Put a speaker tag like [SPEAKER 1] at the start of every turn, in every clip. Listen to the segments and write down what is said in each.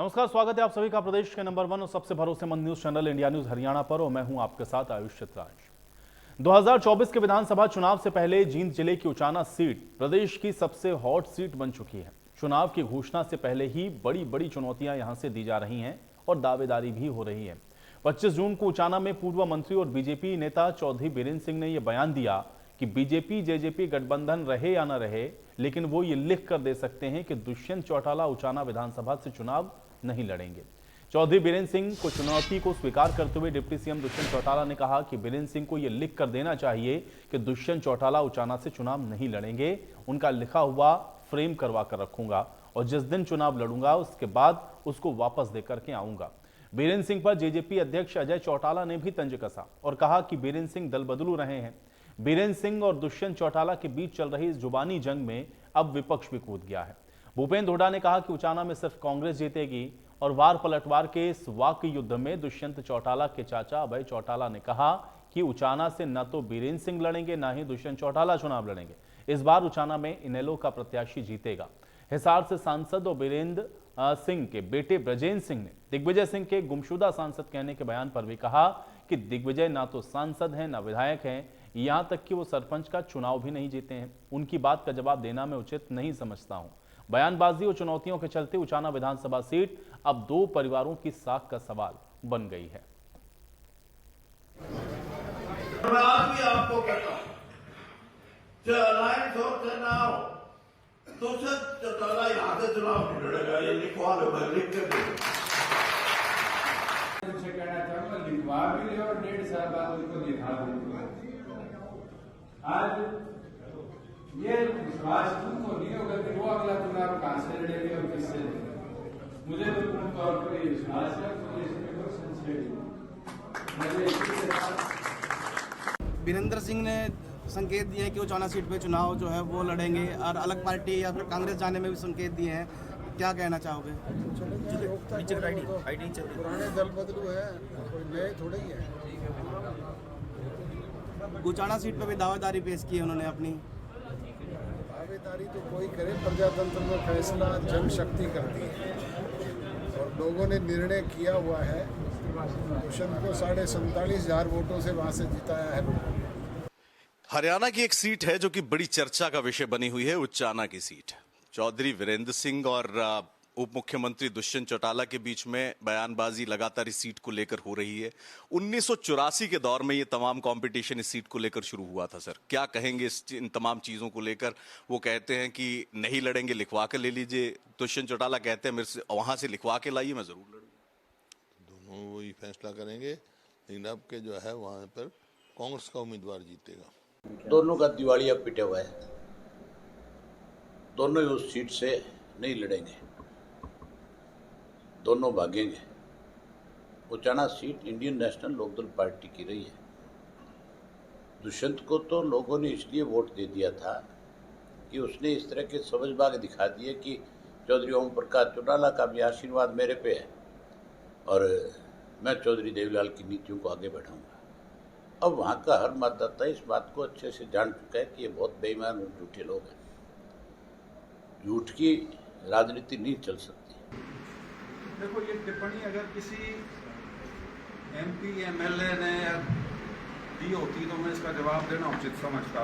[SPEAKER 1] नमस्कार, स्वागत है आप सभी का प्रदेश के नंबर 1 और सबसे भरोसेमंद news channel India news Haryana पर और मैं हूं आपके साथ आयुष चित्रांश। 2024 के विधानसभा चुनाव से पहले जींद जिले की उचाना सीट प्रदेश की सबसे हॉट सीट बन चुकी है। चुनाव की घोषणा से पहले ही बड़ी बड़ी चुनौतियां यहां से दी जा रही हैं और दावेदारी भी हो रही है। 25 जून को उचाना में पूर्व मंत्री और बीजेपी नेता चौधरी बीरेन्द्र सिंह ने यह बयान दिया कि बीजेपी जेजेपी गठबंधन रहे या न रहे, लेकिन वो ये लिख कर दे सकते हैं कि दुष्यंत चौटाला उचाना विधानसभा से चुनाव नहीं लड़ेंगे। चौधरी बीरेन्द्र सिंह को चुनौती को स्वीकार करते हुए डिप्टी सीएम दुष्यंत चौटाला ने कहा कि बीरेन्द्र सिंह को यह लिख कर देना चाहिए कि दुष्यंत चौटाला उचाना से चुनाव नहीं लड़ेंगे। उनका लिखा हुआ फ्रेम करवा कर रखूंगा और जिस दिन चुनाव लड़ूंगा उसके बाद उसको वापस देकर के आऊंगा। बीरेन्द्र सिंह पर जेजेपी अध्यक्ष अजय चौटाला ने भी तंज कसा और कहा कि बीरेन्द्र सिंह दल बदलू रहे हैं। बीरेन्द्र सिंह और दुष्यंत चौटाला के बीच चल रही इस जुबानी जंग में अब विपक्ष भी कूद गया है। भूपेंद्र हुड्डा ने कहा कि उचाना में सिर्फ कांग्रेस जीतेगी और वार पलटवार के इस वाक युद्ध में दुष्यंत चौटाला के चाचा अभय चौटाला ने कहा कि उचाना से न तो बीरेन्द्र सिंह लड़ेंगे न ही दुष्यंत चौटाला चुनाव लड़ेंगे। इस बार उचाना में इनेलो का प्रत्याशी जीतेगा। हिसार से सांसद और बीरेन्द्र सिंह के बेटे ब्रजेंद्र सिंह ने दिग्विजय सिंह के गुमशुदा सांसद कहने के बयान पर भी कहा कि दिग्विजय ना तो सांसद हैं न विधायक हैं, यहां तक कि वो सरपंच का चुनाव भी नहीं जीते हैं। उनकी बात का जवाब देना मैं उचित नहीं समझता हूं। बयानबाजी और चुनौतियों के चलते उचाना विधानसभा सीट अब दो परिवारों की साख का सवाल बन गई है।
[SPEAKER 2] मैं आज भी आपको कहता हूं, अलायंस हो चुनाव दुष्यंत चौटाला यहां से चुनाव नहीं लड़ेगा। ये लिखवा लो, मैं लिख के दूं।
[SPEAKER 3] उनसे कहना चाहूंगा लिखवा भी ले और 1.5 साल बाद उनको दिखा दूंगा। आज ये विश्वास तुमको नहीं होगा कि वो अगला चुनाव कहां से लड़ेंगे और किससे लड़ेंगे। मुझे तो पूर्ण तौर पर ये विश्वास है, तो इसमें कोई संशय नहीं।
[SPEAKER 4] बीरेन्द्र सिंह ने संकेत दिए हैं कि उचाना सीट पे चुनाव जो है वो लड़ेंगे और अलग पार्टी या फिर कांग्रेस जाने में भी संकेत दिए हैं। क्या कहना चाहोगे?
[SPEAKER 5] पुराने दल बदलू है, कोई नए थोड़े ही है।
[SPEAKER 4] उचाना सीट पे भी दावेदारी पेश की है उन्होंने अपनी।
[SPEAKER 5] दावेदारी तो कोई करे, प्रजातंत्र में फैसला जनशक्ति करती है और लोगों ने निर्णय किया हुआ है। दुष्यंत को 47,500 वोटों से वहां से जिताया है।
[SPEAKER 6] हरियाणा की एक सीट है जो कि बड़ी चर्चा का विषय बनी हुई है, उचाना की सीट। चौधरी बीरेन्द्र सिंह और उप मुख्यमंत्री दुष्यंत चौटाला के बीच में बयानबाजी लगातार इस सीट को लेकर हो रही है। 1984 के दौर में ये तमाम कंपटीशन इस सीट को लेकर शुरू हुआ था। सर, क्या कहेंगे इन तमाम चीजों को लेकर? वो कहते हैं कि नहीं लड़ेंगे, लिखवा के ले लीजिए। दुष्यंत चौटाला कहते हैं मेरे से वहां से लिखवा के लाइए, मैं जरूर लड़ूंगा।
[SPEAKER 7] दोनों वही फैसला करेंगे, लेकिन अब के जो है वहां पर कांग्रेस का उम्मीदवार जीतेगा।
[SPEAKER 8] दोनों का दिवालिया पिटे हुआ है, दोनों ही उस सीट से नहीं लड़ेंगे, दोनों भागेंगे। Uchana seat Indian National Lokdal Party की रही है। दुष्यंत को तो लोगों ने इसलिए वोट दे दिया था कि उसने इस तरह के समझबाग दिखा दिए कि चौधरी ओम प्रकाश चौटाला का भी आशीर्वाद मेरे पे है और मैं चौधरी देवीलाल की नीतियों को आगे बढ़ाऊंगा। अब वहाँ का हर मतदाता इस बात को अच्छे से जान चुका है कि ये बहुत बेईमान और झूठे लोग हैं। झूठ की राजनीति नहीं चल सकती।
[SPEAKER 9] देखो, ये टिप्पणी अगर किसी एमपी एमएलए ने दी होती तो मैं इसका जवाब देना उचित समझता।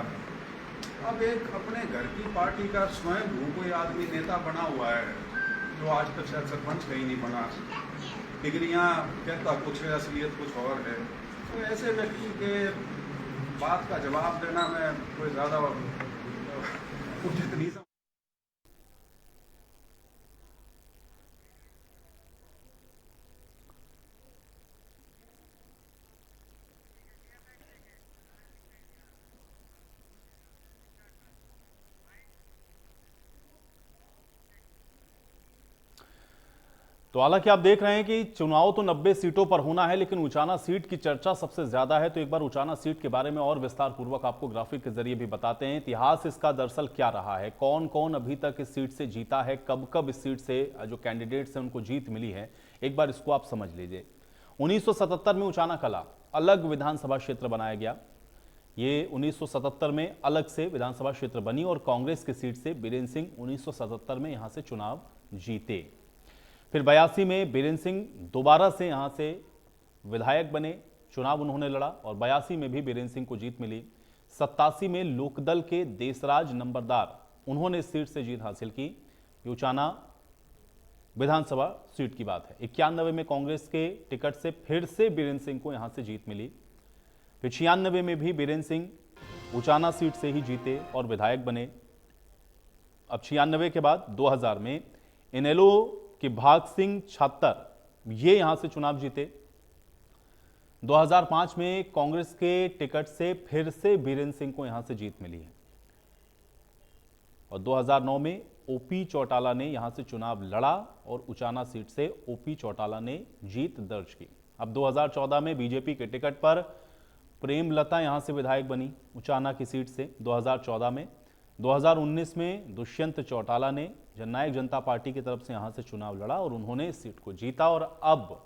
[SPEAKER 9] अब एक अपने घर की पार्टी का स्वयं कोई आदमी नेता बना हुआ है जो आज तक शायद सरपंच कहीं नहीं बना, डिग्रियां कहता कुछ है, असलियत कुछ और है, तो ऐसे व्यक्ति के बात का जवाब देना मैं कोई ज़्यादा उचित नहीं समझता।
[SPEAKER 1] तो हालांकि आप देख रहे हैं कि चुनाव तो 90 सीटों पर होना है, लेकिन उचाना सीट की चर्चा सबसे ज्यादा है। तो एक बार उचाना सीट के बारे में और विस्तार पूर्वक आपको ग्राफिक के जरिए भी बताते हैं। इतिहास इसका दरअसल क्या रहा है, कौन कौन अभी तक इस सीट से जीता है, कब कब इस सीट से जो कैंडिडेट्स हैं उनको जीत मिली है, एक बार इसको आप समझ लीजिए। 1977 में उचाना कला अलग विधानसभा क्षेत्र बनाया गया। ये 1977 में अलग से विधानसभा क्षेत्र बनी और कांग्रेस की सीट से बीरेन्द्र सिंह 1977 में यहां से चुनाव जीते। फिर 82 में बीरेंद्र सिंह दोबारा से यहां से विधायक बने, चुनाव उन्होंने लड़ा और 82 में भी बीरेंद्र सिंह को जीत मिली। 87 में लोकदल के देसराज नंबरदार, उन्होंने इस सीट से जीत हासिल की। उचाना विधानसभा सीट की बात है। 91 में कांग्रेस के टिकट से फिर से बीरेंद्र सिंह को यहां से जीत मिली। फिर 96 में भी बीरेंद्र सिंह उचाना सीट से ही जीते और विधायक बने। अब 96 के बाद 2000 में इनेलो के भाग सिंह छात्तर, ये यहां से चुनाव जीते। 2005 में कांग्रेस के टिकट से फिर से बीरेंद्र सिंह को यहां से जीत मिली है और 2009 में ओपी चौटाला ने यहां से चुनाव लड़ा और उचाना सीट से ओपी चौटाला ने जीत दर्ज की। अब 2014 में बीजेपी के टिकट पर प्रेमलता यहां से विधायक बनी उचाना की सीट से 2014 में। 2019 में दुष्यंत चौटाला ने जननायक जनता पार्टी की तरफ से यहां से चुनाव लड़ा और उन्होंने इस सीट को जीता और अब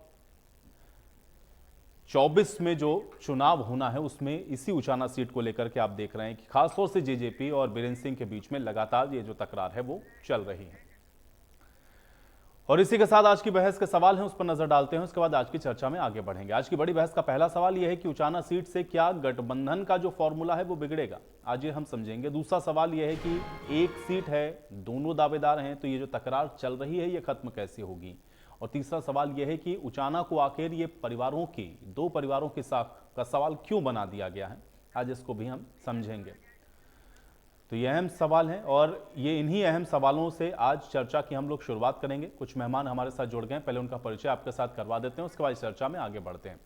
[SPEAKER 1] 24 में जो चुनाव होना है उसमें इसी उचाना सीट को लेकर के आप देख रहे हैं कि खासतौर से जेजेपी और बीरेंद्र सिंह के बीच में लगातार ये जो तकरार है वो चल रही है। और इसी के साथ आज की बहस के सवाल हैं, उस पर नजर डालते हैं, उसके बाद आज की चर्चा में आगे बढ़ेंगे। आज की बड़ी बहस का पहला सवाल यह है कि उचाना सीट से क्या गठबंधन का जो फॉर्मूला है वो बिगड़ेगा, आज ये हम समझेंगे। दूसरा सवाल यह है कि एक सीट है, दोनों दावेदार हैं, तो ये जो तकरार चल रही है ये खत्म कैसे होगी। और तीसरा सवाल यह है कि उचाना को आखिर ये परिवारों की, दो परिवारों की साख का सवाल क्यों बना दिया गया है, आज इसको भी हम समझेंगे। तो ये अहम सवाल हैं और ये इन्हीं अहम सवालों से आज चर्चा की हम लोग शुरुआत करेंगे। कुछ मेहमान हमारे साथ जुड़ गए हैं, पहले उनका परिचय आपके साथ करवा देते हैं, उसके बाद चर्चा में आगे बढ़ते हैं।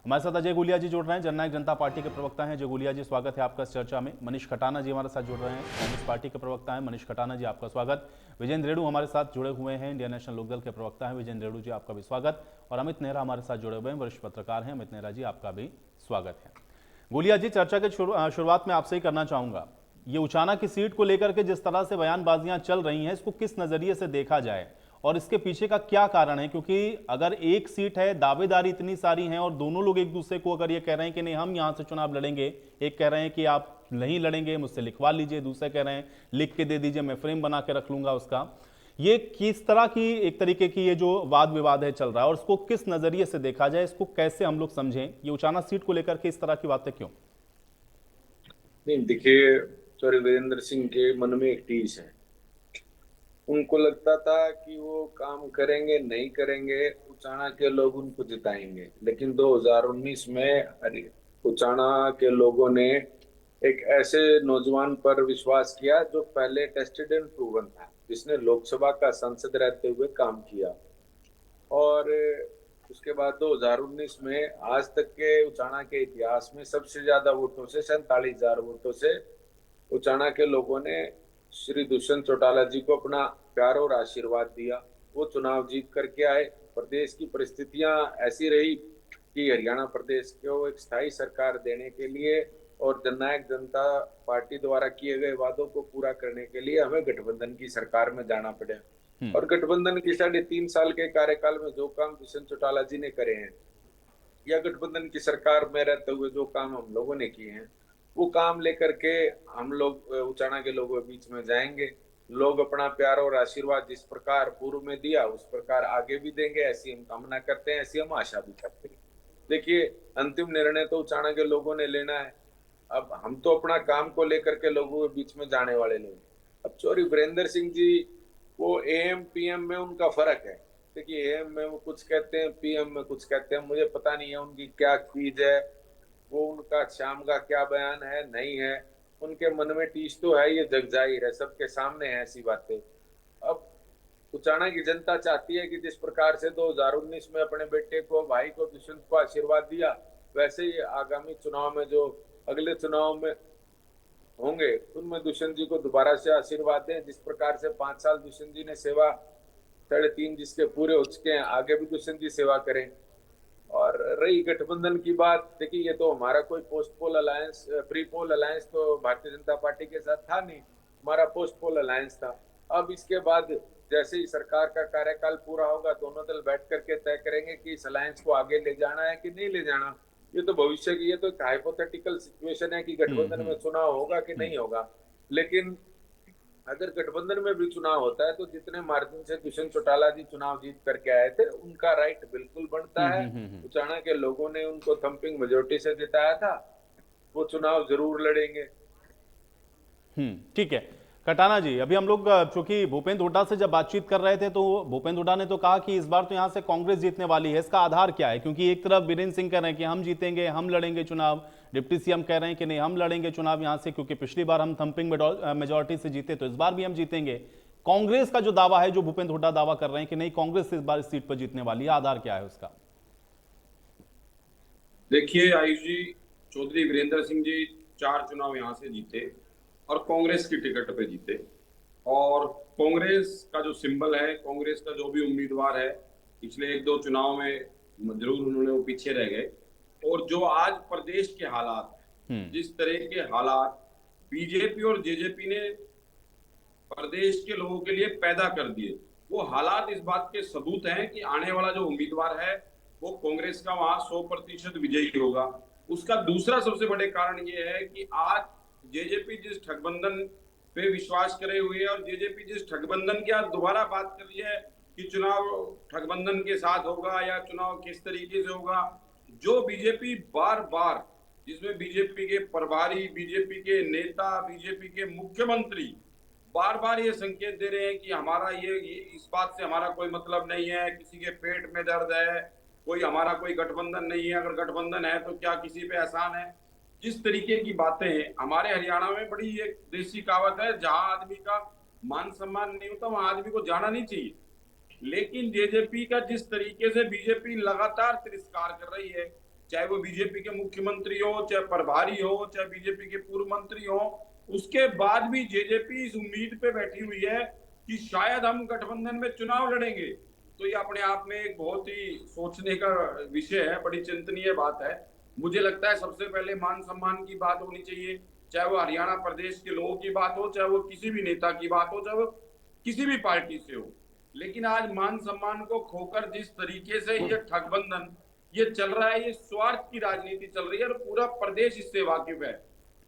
[SPEAKER 1] हमारे साथ अजय गोलिया जी जुड़ रहे हैं, जननायक जनता पार्टी के प्रवक्ता हैं। अजय गोलिया जी, स्वागत है आपका इस चर्चा में। मनीष खटाना जी हमारे साथ जुड़ रहे हैं, कांग्रेस पार्टी के प्रवक्ता हैं। मनीष खटाना जी, आपका स्वागत। विजेंद्र रेड्डू हमारे साथ जुड़े हुए हैं, इंडियन नेशनल लोकदल के प्रवक्ता हैं। विजेंद्र रेड्डू जी, आपका भी स्वागत। और अमित नेहरा हमारे साथ जुड़े हुए हैं, वरिष्ठ पत्रकार हैं। अमित नेहरा जी, आपका भी स्वागत है। गोलिया जी, चर्चा की शुरुआत में आपसे ही करना चाहूंगा, ये उचाना की सीट को लेकर के जिस तरह से बयानबाजियां चल रही हैं, इसको किस नजरिए से देखा जाए और इसके पीछे का क्या कारण है? क्योंकि अगर एक सीट है, दावेदारी इतनी सारी हैं और दोनों लोग एक दूसरे को अगर ये कह रहे हैं कि नहीं हम यहां से चुनाव लड़ेंगे, एक कह रहे हैं कि आप नहीं लड़ेंगे, मुझसे लिखवा लीजिए, दूसरे कह रहे हैं लिख के दे दीजिए, मैं फ्रेम बना के रख लूंगा उसका, ये किस तरह की एक तरीके की ये जो वाद विवाद है चल रहा है और इसको किस नजरिए से देखा जाए, इसको कैसे हम लोग समझें? ये उचाना सीट को लेकर के इस तरह की बातें क्यों?
[SPEAKER 10] नहीं, देखिए, चौधरी वीरेंद्र सिंह के मन में एक टीस है। उनको लगता था कि वो काम करेंगे, नहीं करेंगे, उचाना के लोग उनको जिताएंगे। लेकिन 2019 में उचाना के लोगों ने एक ऐसे नौजवान पर विश्वास किया जो पहले टेस्टेड एंड प्रूवन था, जिसने लोकसभा का सांसद रहते हुए काम किया। और उसके बाद 2019 में आज तक के उचाना के इतिहास में सबसे ज्यादा वोटों से 47,000 वोटों से उचाना के लोगों ने श्री दुष्यंत चौटाला जी को अपना प्यार और आशीर्वाद दिया। वो चुनाव जीत करके आए। प्रदेश की परिस्थितियां ऐसी रही कि हरियाणा प्रदेश को एक स्थायी सरकार देने के लिए और जननायक जनता पार्टी द्वारा किए गए वादों को पूरा करने के लिए हमें गठबंधन की सरकार में जाना पड़ा। और गठबंधन की 3.5 साल के कार्यकाल में जो काम दुष्यंत चौटाला जी ने करे हैं या गठबंधन की सरकार में रहते हुए जो काम हम लोगों ने किए हैं, वो काम लेकर के हम लोग उचाना के लोगों के बीच में जाएंगे। लोग अपना प्यार और आशीर्वाद जिस प्रकार पूर्व में दिया उस प्रकार आगे भी देंगे, ऐसी हम कामना करते हैं, ऐसी हम आशा भी करते हैं। देखिए, अंतिम निर्णय तो उचाना के लोगों ने लेना है। अब हम तो अपना काम को लेकर के लोगों के बीच में जाने वाले लोग। अब चौधरी वीरेंद्र सिंह जी, वो एएम पीएम में उनका फर्क है। देखिए, एएम में वो कुछ कहते हैं, पीएम में कुछ कहते हैं, मुझे पता नहीं है उनकी क्या क्वीज है, वो उनका शाम का क्या बयान है, नहीं है। उनके मन में टीस तो है, ये जग जाहिर है, सबके सामने है ऐसी बातें। अब उचाना की जनता चाहती है कि जिस प्रकार से 2019 में अपने बेटे को, भाई को, दुष्यंत को आशीर्वाद दिया, वैसे ही आगामी चुनाव में जो अगले चुनाव में होंगे उनमें दुष्यंत जी को दोबारा से आशीर्वाद दें। जिस प्रकार से 5 साल दुष्यंत जी ने सेवा, 3.5 जिसके पूरे हो चुके हैं, आगे भी दुष्यंत जी सेवा करें। और रही गठबंधन की बात, देखिए, ये तो हमारा कोई post poll alliance, pre poll alliance तो भारतीय जनता पार्टी के साथ था नहीं, हमारा पोस्ट पोल अलायंस था। अब इसके बाद जैसे ही सरकार का कार्यकाल पूरा होगा, दोनों दल बैठ करके तय करेंगे कि इस अलायंस को आगे ले जाना है कि नहीं ले जाना। ये तो भविष्य की, ये तो एक हाइपोथेटिकल सिचुएशन है कि गठबंधन में चुनाव होगा कि नहीं होगा। लेकिन अगर गठबंधन में भी चुनाव होता है तो जितने मार्जिन से दुष्यंत चौटाला जी चुनाव जीत करके आए थे, उनका राइट बिल्कुल बनता है। उचाना के लोगों ने उनको थंपिंग मेजोरिटी से जिताया था, वो चुनाव जरूर लड़ेंगे।
[SPEAKER 1] ठीक है कटाना जी, अभी हम लोग चूंकि भूपेंद्र हुड्डा से जब बातचीत कर रहे थे तो भूपेंद्र हुड्डा ने तो कहा कि इस बार तो यहां से कांग्रेस जीतने वाली है। इसका आधार क्या है? क्योंकि एक तरफ वीरेंद्र सिंह कह रहे हैं कि हम जीतेंगे, हम लड़ेंगे चुनाव, डिप्टी सीएम कह रहे हैं कि नहीं हम लड़ेंगे चुनाव यहां से क्योंकि पिछली बार हम थंपिंग मेजोरिटी से जीते तो इस बार भी हम जीतेंगे। कांग्रेस का जो दावा है, जो भूपेंद्र हुड्डा दावा कर रहे हैं कि नहीं कांग्रेस इस बार इस सीट पर जीतने वाली है, आधार क्या है उसका?
[SPEAKER 11] देखिए आयुष जी, चौधरी वीरेंद्र सिंह जी 4 चुनाव यहाँ से जीते और कांग्रेस की टिकट पे जीते, और कांग्रेस का जो सिंबल है, कांग्रेस का जो भी उम्मीदवार है, पिछले 1-2 चुनाव में जरूर उन्होंने वो पीछे रह गए। और जो आज प्रदेश के हालात, जिस तरह के हालात बीजेपी और जेजेपी ने प्रदेश के लोगों के लिए पैदा कर दिए, वो हालात इस बात के सबूत हैं कि आने वाला जो उम्मीदवार है वो कांग्रेस का वहां 100% विजयी होगा। उसका दूसरा सबसे बड़े कारण ये है कि आज जेजेपी जिस ठगबंधन पे विश्वास करे हुए है और जेजेपी जिस ठगबंधन की आज दोबारा बात कर रही है कि चुनाव ठगबंधन के साथ होगा या चुनाव किस तरीके से होगा, जो बीजेपी बार बार, जिसमें बीजेपी के प्रभारी, बीजेपी के नेता, बीजेपी के मुख्यमंत्री बार बार ये संकेत दे रहे हैं कि हमारा ये इस बात से हमारा कोई मतलब नहीं है, किसी के पेट में दर्द है, कोई हमारा कोई गठबंधन नहीं है, अगर गठबंधन है तो क्या किसी पे एहसान है। जिस तरीके की बातें हैं, हमारे हरियाणा में बड़ी एक देसी कहावत है, जहां आदमी का मान सम्मान नहीं होता वहां आदमी को जाना नहीं चाहिए। लेकिन जेजेपी का जिस तरीके से बीजेपी लगातार तिरस्कार कर रही है, चाहे वो बीजेपी के मुख्यमंत्री हो, चाहे प्रभारी हो, चाहे बीजेपी के पूर्व मंत्री हो, उसके बाद भी जेजेपी इस उम्मीद पे बैठी हुई है कि शायद हम गठबंधन में चुनाव लड़ेंगे। तो ये अपने आप में एक बहुत ही सोचने का विषय है, बड़ी चिंतनीय बात है। मुझे लगता है सबसे पहले मान सम्मान की बात होनी चाहिए, चाहे वो हरियाणा प्रदेश के लोगों की बात हो, चाहे वो किसी भी नेता की बात हो, चाहे वो किसी भी पार्टी से हो। लेकिन आज मान सम्मान को खोकर जिस तरीके से ये ठगबंधन ये चल रहा है, ये स्वार्थ की राजनीति चल रही है और पूरा प्रदेश इससे वाकिफ है।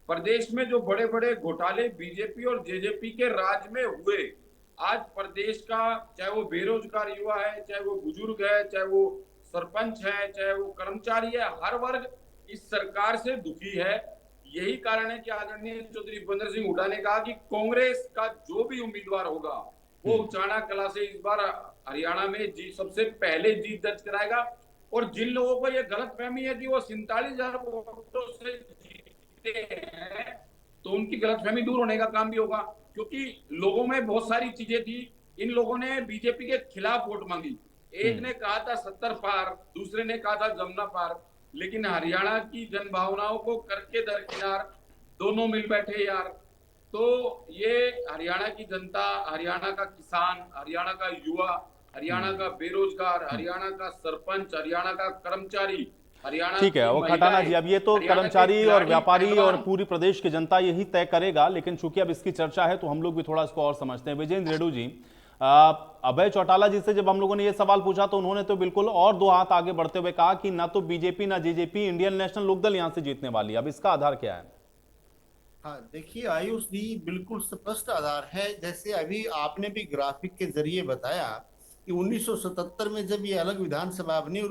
[SPEAKER 11] प्रदेश में जो बड़े बड़े घोटाले बीजेपी और जेजेपी के राज में हुए, आज प्रदेश का चाहे वो बेरोजगार युवा है, चाहे वो बुजुर्ग है, चाहे वो सरपंच है, चाहे वो कर्मचारी है, हर वर्ग इस सरकार से दुखी है। यही कारण है कि आदरणीय चौधरी भूपेंद्र सिंह हुड्डा ने कहा कि कांग्रेस का जो भी उम्मीदवार होगा वो उचाना कला से इस बार हरियाणा में सबसे पहले जीत दर्ज कराएगा। और जिन लोगों को ये गलतफहमी है कि वो 47,000 वोटों से जीते हैं, तो उनकी गलतफहमी दूर होने का काम भी होगा, क्योंकि लोगों में बहुत सारी चीजें थी। इन लोगों ने बीजेपी के खिलाफ वोट मांगी, एक ने कहा था 70 पार, दूसरे ने कहा था जमुना पार, लेकिन हरियाणा की जनभावनाओं को करके दरकिनार दोनों मिल बैठे यार। तो ये हरियाणा की जनता, हरियाणा का किसान, हरियाणा का युवा, हरियाणा का बेरोजगार, हरियाणा का सरपंच, हरियाणा का कर्मचारी, हरियाणा,
[SPEAKER 1] ठीक है। वो खटाना जी, अब ये तो कर्मचारी और व्यापारी और पूरी प्रदेश की जनता यही तय करेगा, लेकिन चूंकि अब इसकी चर्चा है तो हम लोग भी थोड़ा इसको और समझते हैं। विजेंद्र रेड्डी जी, अभय चौटाला जी से जब हम लोगों ने ये सवाल पूछा तो उन्होंने तो बिल्कुल और 2 हाथ आगे बढ़ते हुए कहा कि ना तो बीजेपी ना जेजेपी, इंडियन नेशनल लोकदल यहां से जीतने वाली है। अब इसका आधार क्या है?
[SPEAKER 4] हाँ देखिए आयुष जी, बिल्कुल स्पष्ट आधार है। जैसे अभी आपने भी ग्राफिक के जरिए बताया कि 1977 में जब ये अलग विधानसभा बनी और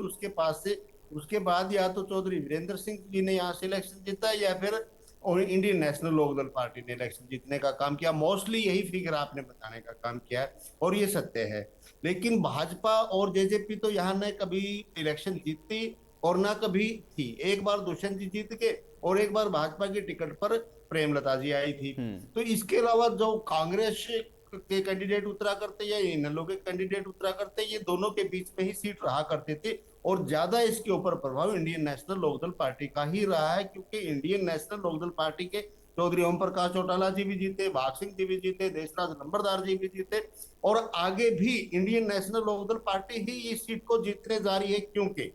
[SPEAKER 4] उसके बाद या तो चौधरी वीरेंद्र सिंह जी ने यहाँ से इलेक्शन जीता या फिर इंडियन नेशनल लोकदल पार्टी ने इलेक्शन जीतने का काम किया। मोस्टली यही फिगर आपने बताने का काम किया है और ये सत्य है। लेकिन भाजपा और जेजेपी तो यहाँ न कभी इलेक्शन जीतती और ना कभी थी। एक बार दुष्यंत जी जीत के और एक बार भाजपा की टिकट पर प्रेमलता जी आई थी। तो इसके अलावा जो कांग्रेस के कैंडिडेट उतरा करते या इनेलो के कैंडिडेट उतरा करते, ये दोनों के बीच में ही सीट रहा करते थे और ज्यादा इसके ऊपर प्रभाव इंडियन नेशनल लोकदल पार्टी का ही रहा है, क्योंकि इंडियन नेशनल लोकदल पार्टी के चौधरी ओम प्रकाश चौटाला जी भी जीते, भाग सिंह जी भी जीते, देशराज नंबरदार जी भी जीते और आगे भी इंडियन नेशनल लोकदल पार्टी ही इस सीट को जीतने जा रही है। क्योंकि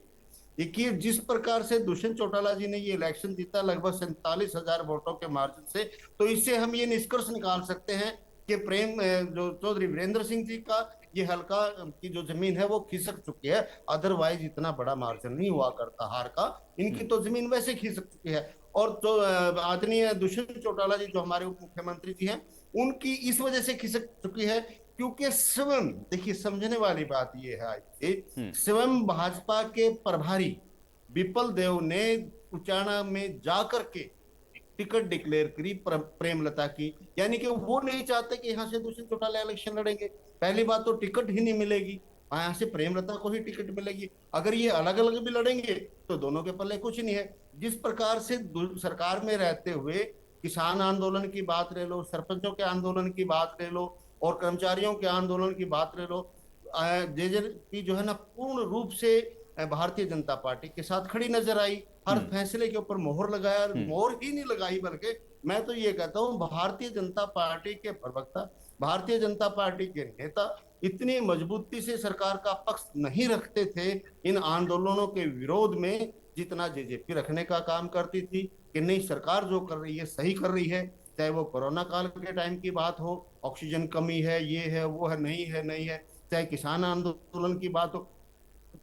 [SPEAKER 4] देखिए जिस प्रकार से दुष्यंत चौटाला जी ने ये इलेक्शन जीता लगभग 47,000 वोटों के मार्जिन से, तो इससे हम ये निष्कर्ष निकाल सकते हैं कि जो चौधरी वीरेंद्र सिंह जी का ये हल्का की जो जमीन है वो खिसक चुकी है। अदरवाइज इतना बड़ा मार्जिन नहीं हुआ करता हार का, इनकी तो जमीन वैसे खिसक चुकी है। और जो आदरणीय दुष्यंत चौटाला जी जो हमारे उप मुख्यमंत्री जी हैं, उनकी इस वजह से खिसक चुकी है क्योंकि स्वयं, देखिए समझने वाली बात ये है कि स्वयं भाजपा के प्रभारी विपल देव ने उचाना में जाकर के टिकट डिक्लेयर करी प्रेमलता की, यानी कि वो नहीं चाहते कि यहाँ से दुष्यंत चौटाला इलेक्शन लड़ेंगे। पहली बात तो टिकट ही नहीं मिलेगी, यहाँ से प्रेमलता को ही टिकट मिलेगी। अगर ये अलग अलग भी लड़ेंगे तो दोनों के पल्ले कुछ नहीं है। जिस प्रकार से सरकार में रहते हुए किसान आंदोलन की बात ले लो, सरपंचों के आंदोलन की बात ले लो और कर्मचारियों के आंदोलन की बात ले लो, जेजेपी जो है ना पूर्ण रूप से भारतीय जनता पार्टी के साथ खड़ी नजर आई। हर फैसले के ऊपर मोहर लगाया, मोहर ही नहीं लगाई बल्कि मैं तो ये कहता हूँ भारतीय जनता पार्टी के प्रवक्ता, भारतीय जनता पार्टी के नेता इतनी मजबूती से सरकार का पक्ष नहीं रखते थे इन आंदोलनों के विरोध में जितना जेजेपी रखने का काम करती थी कि नहीं सरकार जो कर रही है सही कर रही है। चाहे वो कोरोना काल के टाइम की बात हो, ऑक्सीजन कमी है, ये है वो है, नहीं है, चाहे किसान आंदोलन की बात हो।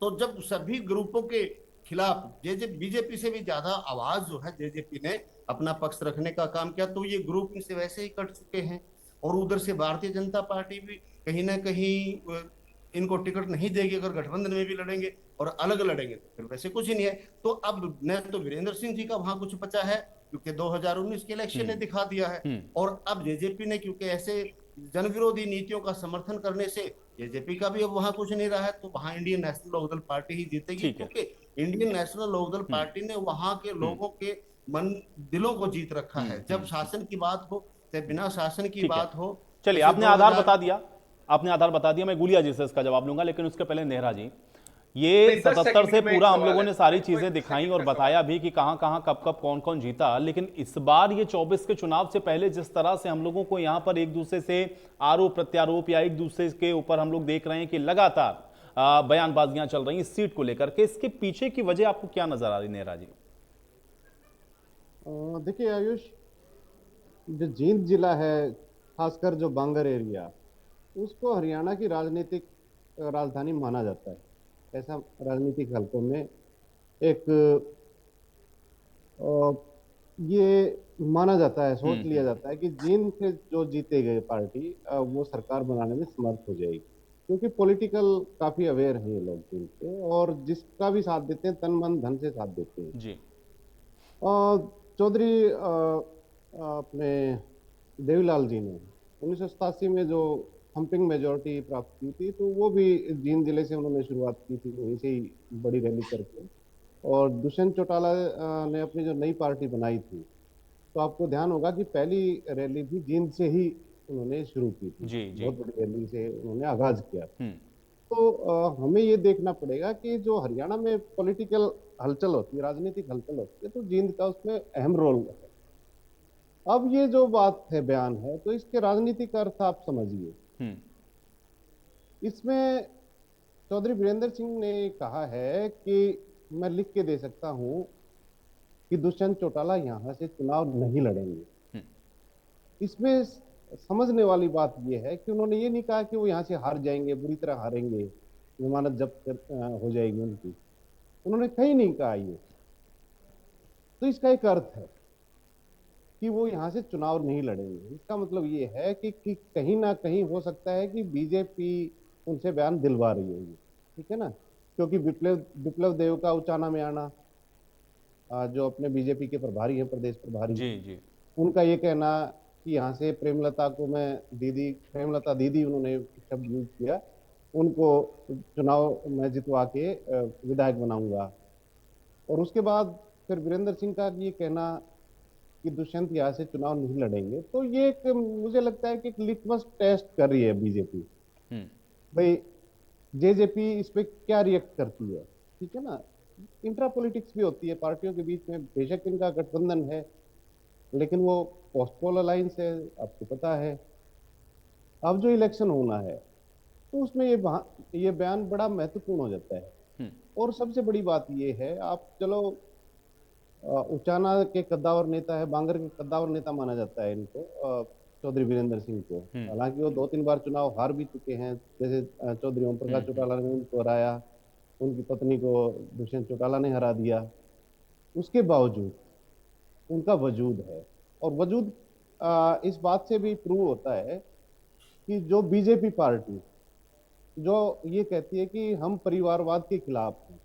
[SPEAKER 4] तो जब सभी ग्रुपों के खिलाफ बीजेपी से भी ज्यादा आवाज जो है जेजेपी ने अपना पक्ष रखने का काम किया, तो ये ग्रुप इनसे वैसे ही कट चुके हैं। और उधर से भारतीय जनता पार्टी भी कहीं ना कहीं इनको टिकट नहीं देगी अगर गठबंधन में भी लड़ेंगे, और अलग लड़ेंगे तो फिर वैसे कुछ ही नहीं है। तो अब न तो वीरेंद्र सिंह जी का वहां कुछ बचा है क्योंकि 2019 के इलेक्शन ने दिखा दिया है, और अब जेजेपी ने क्योंकि ऐसे जनविरोधी नीतियों का समर्थन करने से जेजेपी का भी अब वहां कुछ नहीं रहा है, तो वहां इंडियन नेशनल लोकदल पार्टी ही जीतेगी क्योंकि इंडियन नेशनल लोकदल पार्टी ने वहां के लोगों के मन दिलों को जीत रखा है। जब शासन की बात हो चाहे बिना शासन की बात हो।
[SPEAKER 1] चलिए, आपने आधार बता दिया, आपने आधार बता दिया। मैं गुलिया जी से इसका जवाब लूंगा, लेकिन उसके पहले नेहरा जी, ये 77 से पूरा हम लोगों ने सारी चीजें दिखाई और बताया भी कि कहां कहां कब कब कौन कौन जीता, लेकिन इस बार ये 24 के चुनाव से पहले जिस तरह से हम लोगों को यहां पर एक दूसरे से आरोप प्रत्यारोप या एक दूसरे के ऊपर हम लोग देख रहे हैं कि लगातार बयानबाजियां चल रही इस सीट को लेकर के, इसके पीछे की वजह आपको क्या नजर आ रही नेहरा जी?
[SPEAKER 12] देखिए आयुष, जो जींद जिला है, खासकर जो बांगर एरिया, उसको हरियाणा की राजनीतिक राजधानी माना जाता है। ऐसा राजनीतिक हलकों में एक ये माना जाता है, सोच लिया जाता है कि जींद से जो जीते गए पार्टी वो सरकार बनाने में समर्थ हो जाएगी, क्योंकि पॉलिटिकल काफी अवेयर हैं ये लोग जींद से, और जिसका भी साथ देते हैं तन मन धन से साथ देते हैं
[SPEAKER 1] जी।
[SPEAKER 12] चौधरी अपने देवीलाल जी ने 1987 में जो थम्पिंग मेजोरिटी प्राप्त की थी, तो वो भी जींद जिले से उन्होंने शुरुआत की थी, वहीं से ही बड़ी रैली करके। और दुष्यंत चौटाला ने अपनी जो नई पार्टी बनाई थी, तो आपको ध्यान होगा कि पहली रैली भी जींद से ही उन्होंने शुरू की थी। बहुत बड़ी रैली से उन्होंने आगाज किया। तो हमें ये देखना पड़ेगा कि जो हरियाणा में पॉलिटिकल हलचल होती है, राजनीतिक हलचल होती है, तो जींद का उसमें अहम रोल है। अब ये जो बात है, बयान है, तो इसके राजनीतिक अर्थ आप समझिए। इसमें चौधरी वीरेंद्र सिंह ने कहा है कि मैं लिख के दे सकता हूं कि दुष्यंत चौटाला यहां से चुनाव नहीं लड़ेंगे। इसमें समझने वाली बात यह है कि उन्होंने ये नहीं कहा कि वो यहाँ से हार जाएंगे, बुरी तरह हारेंगे, जमानत जब्त हो जाएगी उनकी, उन्होंने कहीं नहीं कहा ये। तो इसका एक अर्थ है कि वो यहाँ से चुनाव नहीं लड़ेंगे। इसका मतलब ये है कि कहीं ना कहीं हो सकता है कि बीजेपी उनसे बयान दिलवा रही होगी, ठीक है ना, क्योंकि विप्लव देव का उचाना में आना, जो अपने बीजेपी के प्रभारी हैं, प्रदेश प्रभारी जी, उनका ये कहना कि यहाँ से प्रेमलता को मैं प्रेमलता दीदी उन्होंने शब्द यूज किया, उनको चुनाव में जितवा के विधायक बनाऊंगा। और उसके बाद फिर वीरेंद्र सिंह का ये कहना कि दुष्यंत यहाँ से चुनाव नहीं लड़ेंगे। तो ये एक, मुझे लगता है कि एक लिटमस टेस्ट कर रही है बीजेपी, भाई जेजेपी इस पे क्या रिएक्ट करती है, ठीक है ना। इंट्रा पॉलिटिक्स भी होती है पार्टियों के बीच में, बेशक इनका गठबंधन है, लेकिन वो पोस्ट पोल अलायंस है, आपको पता है। अब जो इलेक्शन होना है तो उसमें ये बयान बड़ा महत्वपूर्ण हो जाता है। और सबसे बड़ी बात ये है, आप चलो उचाना के कद्दावर नेता है, बांगर के कद्दावर नेता माना जाता है इनको, चौधरी वीरेंद्र सिंह को। हालांकि वो 2-3 बार चुनाव हार भी चुके हैं, जैसे चौधरी ओम प्रकाश चौटाला ने उनको हराया, उनकी पत्नी को दुष्यंत चौटाला ने हरा दिया। उसके बावजूद उनका वजूद है। और वजूद इस बात से भी प्रूव होता है कि जो बीजेपी पार्टी जो ये कहती है कि हम परिवारवाद के खिलाफ हैं,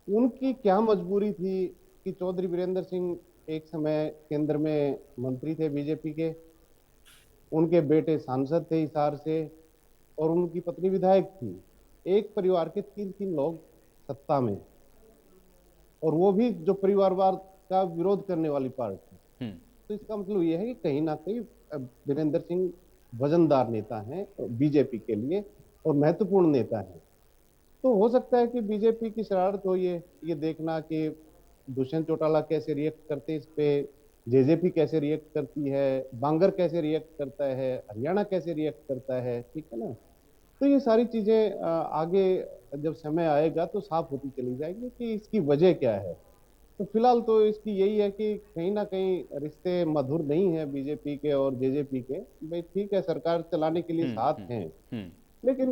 [SPEAKER 12] उनकी क्या मजबूरी थी कि चौधरी वीरेंद्र सिंह एक समय केंद्र में मंत्री थे बीजेपी के, उनके बेटे सांसद थे हिसार से, और उनकी पत्नी विधायक थी। एक परिवार के 3-3 लोग सत्ता में, और वो भी जो परिवारवाद का विरोध करने वाली पार्टी। तो इसका मतलब ये है कि कहीं ना कहीं वीरेंद्र सिंह वजनदार नेता हैं बीजेपी के लिए और महत्वपूर्ण नेता हैं। तो हो सकता है कि बीजेपी की शरारत हो ये देखना कि दुष्यंत चौटाला कैसे रिएक्ट करते इस पे, जेजेपी कैसे रिएक्ट करती है, बांगर कैसे रिएक्ट करता है, हरियाणा कैसे रिएक्ट करता है, ठीक है ना। तो ये सारी चीजें आगे जब समय आएगा तो साफ होती चली जाएगी कि इसकी वजह क्या है। तो फिलहाल तो इसकी यही है कि कहीं ना कहीं रिश्ते मधुर नहीं है बीजेपी के और जेजेपी के। भाई ठीक है, सरकार चलाने के लिए साथ हैं, लेकिन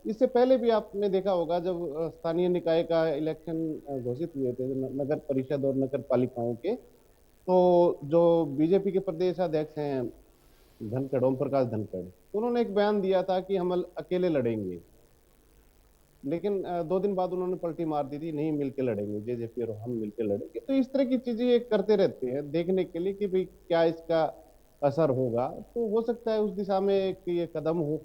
[SPEAKER 12] इससे पहले भी आपने देखा होगा जब स्थानीय निकाय का इलेक्शन घोषित हुए थे, नगर परिषद और नगर पालिकाओं के, तो जो बीजेपी के प्रदेश अध्यक्ष हैं धनखड़, ओम प्रकाश धनखड़, उन्होंने एक बयान दिया था कि हम अकेले लड़ेंगे, लेकिन 2 दिन बाद उन्होंने पलटी मार दी थी, नहीं मिलकर लड़ेंगे, जेजेपी और हम मिलकर लड़ेंगे। तो इस तरह की चीजें ये करते रहते हैं देखने के लिए कि भाई क्या इसका असर होगा। तो हो सकता है उस दिशा में एक ये कदम हो,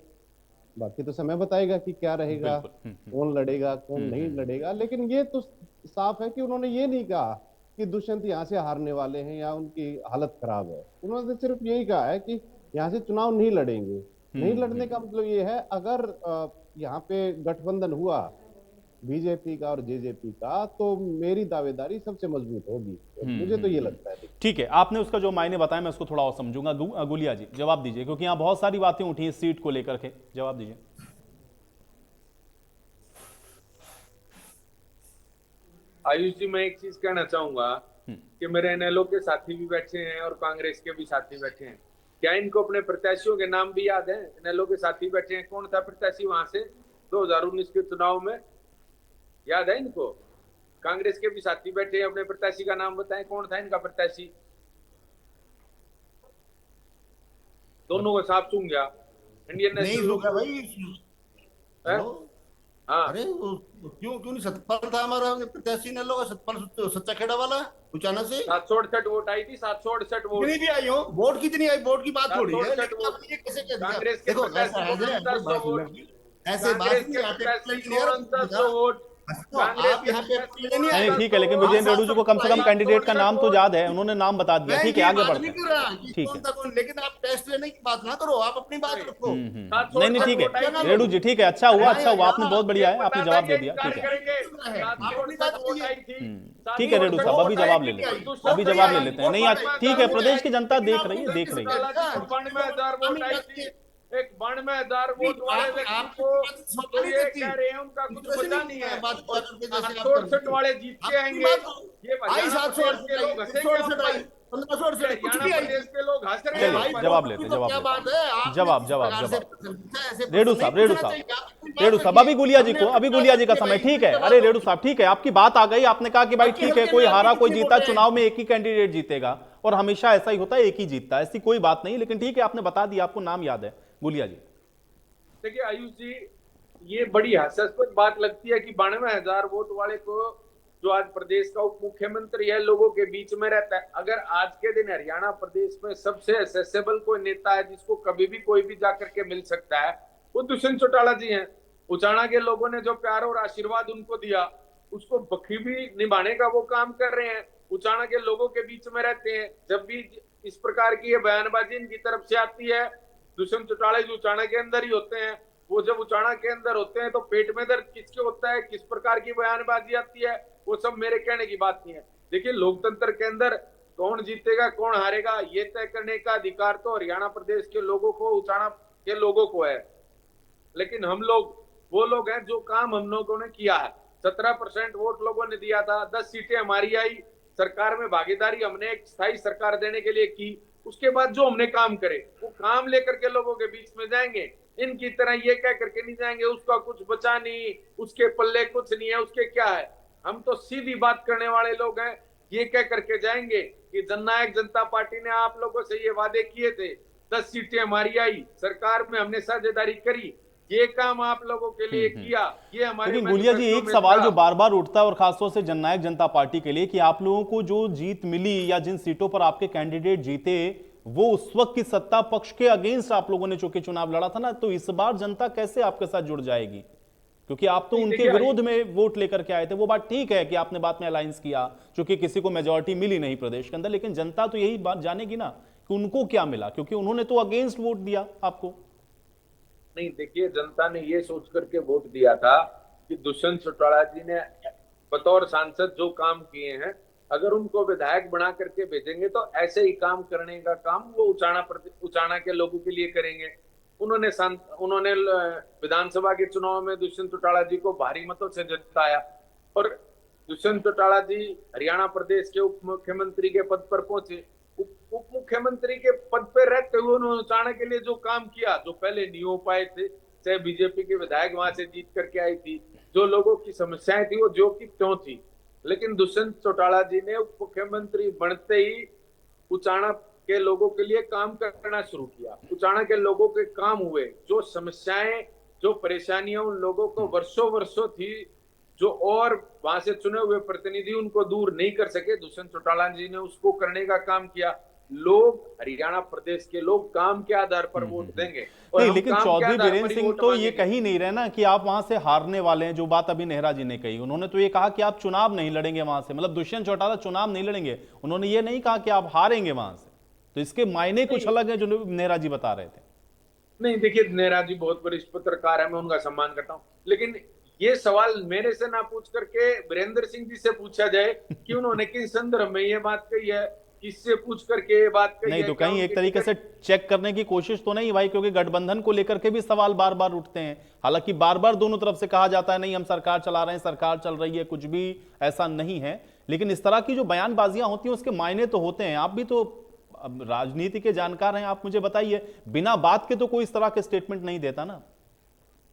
[SPEAKER 12] बाकी तो समय बताएगा कि क्या रहेगा, कौन लड़ेगा कौन नहीं लड़ेगा। लेकिन ये तो साफ है कि उन्होंने ये नहीं कहा कि दुष्यंत यहाँ से हारने वाले हैं या उनकी हालत खराब है। उन्होंने सिर्फ यही कहा है कि यहाँ से चुनाव नहीं लड़ेंगे। नहीं लड़ने का मतलब ये है अगर यहाँ पे गठबंधन हुआ बीजेपी का और जेजेपी का, तो मेरी दावेदारी सबसे मजबूत होगी। मुझे तो ये लगता है।
[SPEAKER 1] ठीक है, आपने उसका जो मायने बताया मैं उसको थोड़ा और समझूंगा। गुलिया जी जवाब दीजिए, क्योंकि यहाँ बहुत सारी बातें उठी हैं सीट को लेकर के, जवाब दीजिए।
[SPEAKER 10] आयुष जी, मैं एक चीज कहना चाहूंगा कि मेरे एनएलओ के साथी भी बैठे हैं और कांग्रेस के भी साथी बैठे हैं। क्या इनको अपने प्रत्याशियों के नाम भी याद है? एनएलओ के साथी बैठे हैं, कौन था प्रत्याशी वहां से 2019 के चुनाव में, याद है इनको? कांग्रेस के भी साथी बैठे हैं, अपने प्रत्याशी का नाम बताएं, कौन था इनका प्रत्याशी? दोनों को साफ चूम गया इंडियन
[SPEAKER 4] नहीं होगा भाई।
[SPEAKER 10] हाँ,
[SPEAKER 4] अरे क्यों नहीं? सतपाल था हमारा प्रत्याशी ने लोग, सतपाल सच्चा खेड़ा वाला उचाना से
[SPEAKER 10] 768 वोट आई थी, 768 वोट।
[SPEAKER 4] कितनी भी आई हो, वोट कितनी आई, वोट की बात थोड़ी है।
[SPEAKER 10] कांग्रेस के
[SPEAKER 4] देखो ऐसे बात नहीं आते
[SPEAKER 10] वोट।
[SPEAKER 4] आप यहाँ पे
[SPEAKER 1] नहीं ठीक है, लेकिन विजेंद्र रेड्डी जी को कम से कम कैंडिडेट का नाम तो याद है, उन्होंने नाम बता दिया। ठीक है, आगे बढ़ते हैं। ठीक है,
[SPEAKER 4] लेकिन आप टेस्ट लेने की बात ना करो, आप अपनी बात रखो।
[SPEAKER 1] नहीं ठीक है रेड्डी जी, ठीक है, अच्छा हुआ आपने बहुत बढ़िया है, आपने जवाब दे दिया। ठीक है ठीक है रेड्डी साहब, अभी जवाब ले लेते हैं। नहीं ठीक है, प्रदेश की जनता देख रही है।
[SPEAKER 10] 92,000 वोट वाले व्यक्ति को तो ये कह रहे हैं उनका कुछ पता नहीं है, 68 वाले जीत के आएंगे। ये हरियाणा प्रदेश के लोग हंसेंगे, के लोग हंस रहे हैं।
[SPEAKER 1] जवाब लेते जवाब रेडू साहब अभी गुलिया जी का समय। ठीक है, अरे रेडू साहब ठीक है, आपकी बात आ गई। आपने कहा कि भाई ठीक है, कोई हारा कोई जीता, चुनाव में एक ही कैंडिडेट जीतेगा और हमेशा ऐसा ही होता है, एक ही जीतता है, ऐसी कोई बात नहीं। लेकिन ठीक है, आपने बता दिया, आपको नाम याद है। गुलिया जी
[SPEAKER 10] देखिए आयुष जी, ये बड़ी हास्यास्पद बात लगती है कि 92,000 वोट वाले को, जो आज प्रदेश का उप मुख्यमंत्री है, लोगों के बीच में रहता है। अगर आज के दिन हरियाणा प्रदेश में सबसे एक्सेसिबल कोई नेता है जिसको कभी भी कोई भी जाकर के मिल सकता है, वो दुष्यंत चौटाला जी हैं। उचाना के लोगों ने जो प्यार और आशीर्वाद उनको दिया, उसको बखूबी निभाने का वो काम कर रहे हैं। उचाना के लोगों के बीच में रहते हैं। जब भी इस प्रकार की ये बयानबाजी इनकी तरफ से आती है, दुष्यंत चौटाला जी उचाना के अंदर ही होते हैं। वो जब उचाना के अंदर होते हैं तो पेट में दर्द किसके होता है, किस प्रकार की बयानबाजी आती है, वो सब मेरे कहने की बात नहीं है। देखिए, लोकतंत्र के अंदर कौन जीतेगा कौन हारेगा ये तय करने का अधिकार तो हरियाणा प्रदेश के लोगों को, उचाना के लोगों को है। लेकिन हम लोग वो लोग हैं जो काम हम लोगों ने किया है। 17% वोट लोगों ने दिया था, 10 सीटें हमारी आई, सरकार में भागीदारी हमने एक स्थायी सरकार देने के लिए की। उसके बाद जो हमने काम करे वो काम लेकर के लोगों के बीच में जाएंगे। इनकी तरह ये कह करके नहीं जाएंगे उसका कुछ बचा नहीं, उसके पल्ले कुछ नहीं है, उसके क्या है। हम तो सीधी बात करने वाले लोग हैं। ये कह करके जाएंगे कि जननायक जनता पार्टी ने आप लोगों से ये वादे किए थे, 10 सीटें हमारी आई, सरकार में हमने साझेदारी करी, ये काम आप लोगों के लिए किया, ये हमारे।
[SPEAKER 1] लेकिन गुलिया जी, एक सवाल जो बार बार उठता है और खासतौर से जननायक जनता पार्टी के लिए, कि आप लोगों को जो जीत मिली या जिन सीटों पर आपके कैंडिडेट जीते, वो उस वक्त की सत्ता पक्ष के अगेंस्ट आप लोगों ने चूंकि चुनाव लड़ा था ना, तो इस बार जनता कैसे आपके साथ जुड़ जाएगी? क्योंकि आप तो उनके विरोध में वोट लेकर के आए थे। वो बात ठीक है कि आपने बाद में अलायंस किया, क्योंकि किसी को मेजॉरिटी मिली नहीं प्रदेश के अंदर, लेकिन जनता तो यही बात जानेगी ना कि उनको क्या मिला, क्योंकि उन्होंने तो अगेंस्ट वोट दिया आपको।
[SPEAKER 10] नहीं, देखिए, जनता ने ये सोच करके वोट दिया था कि दुष्यंत चौटाला जी ने बतौर सांसद जो काम किए हैं, अगर उनको विधायक बना करके भेजेंगे तो ऐसे ही काम करने का काम वो उचाना के लोगों के लिए करेंगे। उन्होंने विधानसभा के चुनाव में दुष्यंत चौटाला जी को भारी मतों से जिताया, और दुष्यंत चौटाला जी हरियाणा प्रदेश के उप मुख्यमंत्री के पद पर पहुंचे। उप मुख्यमंत्री के पद पर रहते हुए उन्होंने उचाना के लिए जो काम किया, जो पहले नहीं हो पाए थे, चाहे बीजेपी के विधायक वहां से जीत करके आई थी, जो लोगों की समस्याएं थी वो जो की त्यों थी, लेकिन दुष्यंत चौटाला जी ने उप मुख्यमंत्री बनते ही उचाना के लोगों के लिए काम करना शुरू किया। उचाना के लोगों के काम हुए, जो समस्याएं, जो परेशानियां उन लोगों को वर्षों थी, जो और वहां से चुने हुए प्रतिनिधि उनको दूर नहीं कर सके, दुष्यंत चौटाला जी ने उसको करने का काम किया। लोग, हरियाणा प्रदेश के लोग काम के आधार पर वोट देंगे। और
[SPEAKER 1] नहीं, लेकिन चौधरी वीरेंद्र सिंह तो ये कहीं नहीं रहे ना कि आप वहां से हारने वाले हैं। जो बात अभी नेहरा जी ने कही, उन्होंने तो ये कहा कि आप चुनाव नहीं लड़ेंगे वहां से, मतलब दुष्यंत चौटाला चुनाव नहीं लड़ेंगे। उन्होंने ये नहीं कहा कि आप हारेंगे वहां से। तो इसके मायने कुछ अलग है जो नेहरा जी बता रहे थे।
[SPEAKER 10] नहीं, देखिए, नेहरा जी बहुत वरिष्ठ पत्रकार है, मैं उनका सम्मान करता हूँ, लेकिन ये सवाल मेरे से ना पूछ करके वीरेंद्र सिंह जी से पूछा जाए कि उन्होंने किस संदर्भ में ये बात कही है, किससे पूछ करके ये बात कही
[SPEAKER 1] नहीं
[SPEAKER 10] है।
[SPEAKER 1] तो कहीं एक तरीके से चेक करने की कोशिश तो नहीं भाई, क्योंकि गठबंधन को लेकर के भी सवाल बार बार उठते हैं। हालांकि बार बार दोनों तरफ से कहा जाता है नहीं हम सरकार चला रहे हैं, सरकार चल रही है, कुछ भी ऐसा नहीं है, लेकिन इस तरह की जो बयानबाजियां होती हैं उसके मायने तो होते हैं। आप भी तो राजनीति के जानकार हैं, आप मुझे बताइए, बिना बात के तो कोई इस तरह के स्टेटमेंट नहीं देता ना।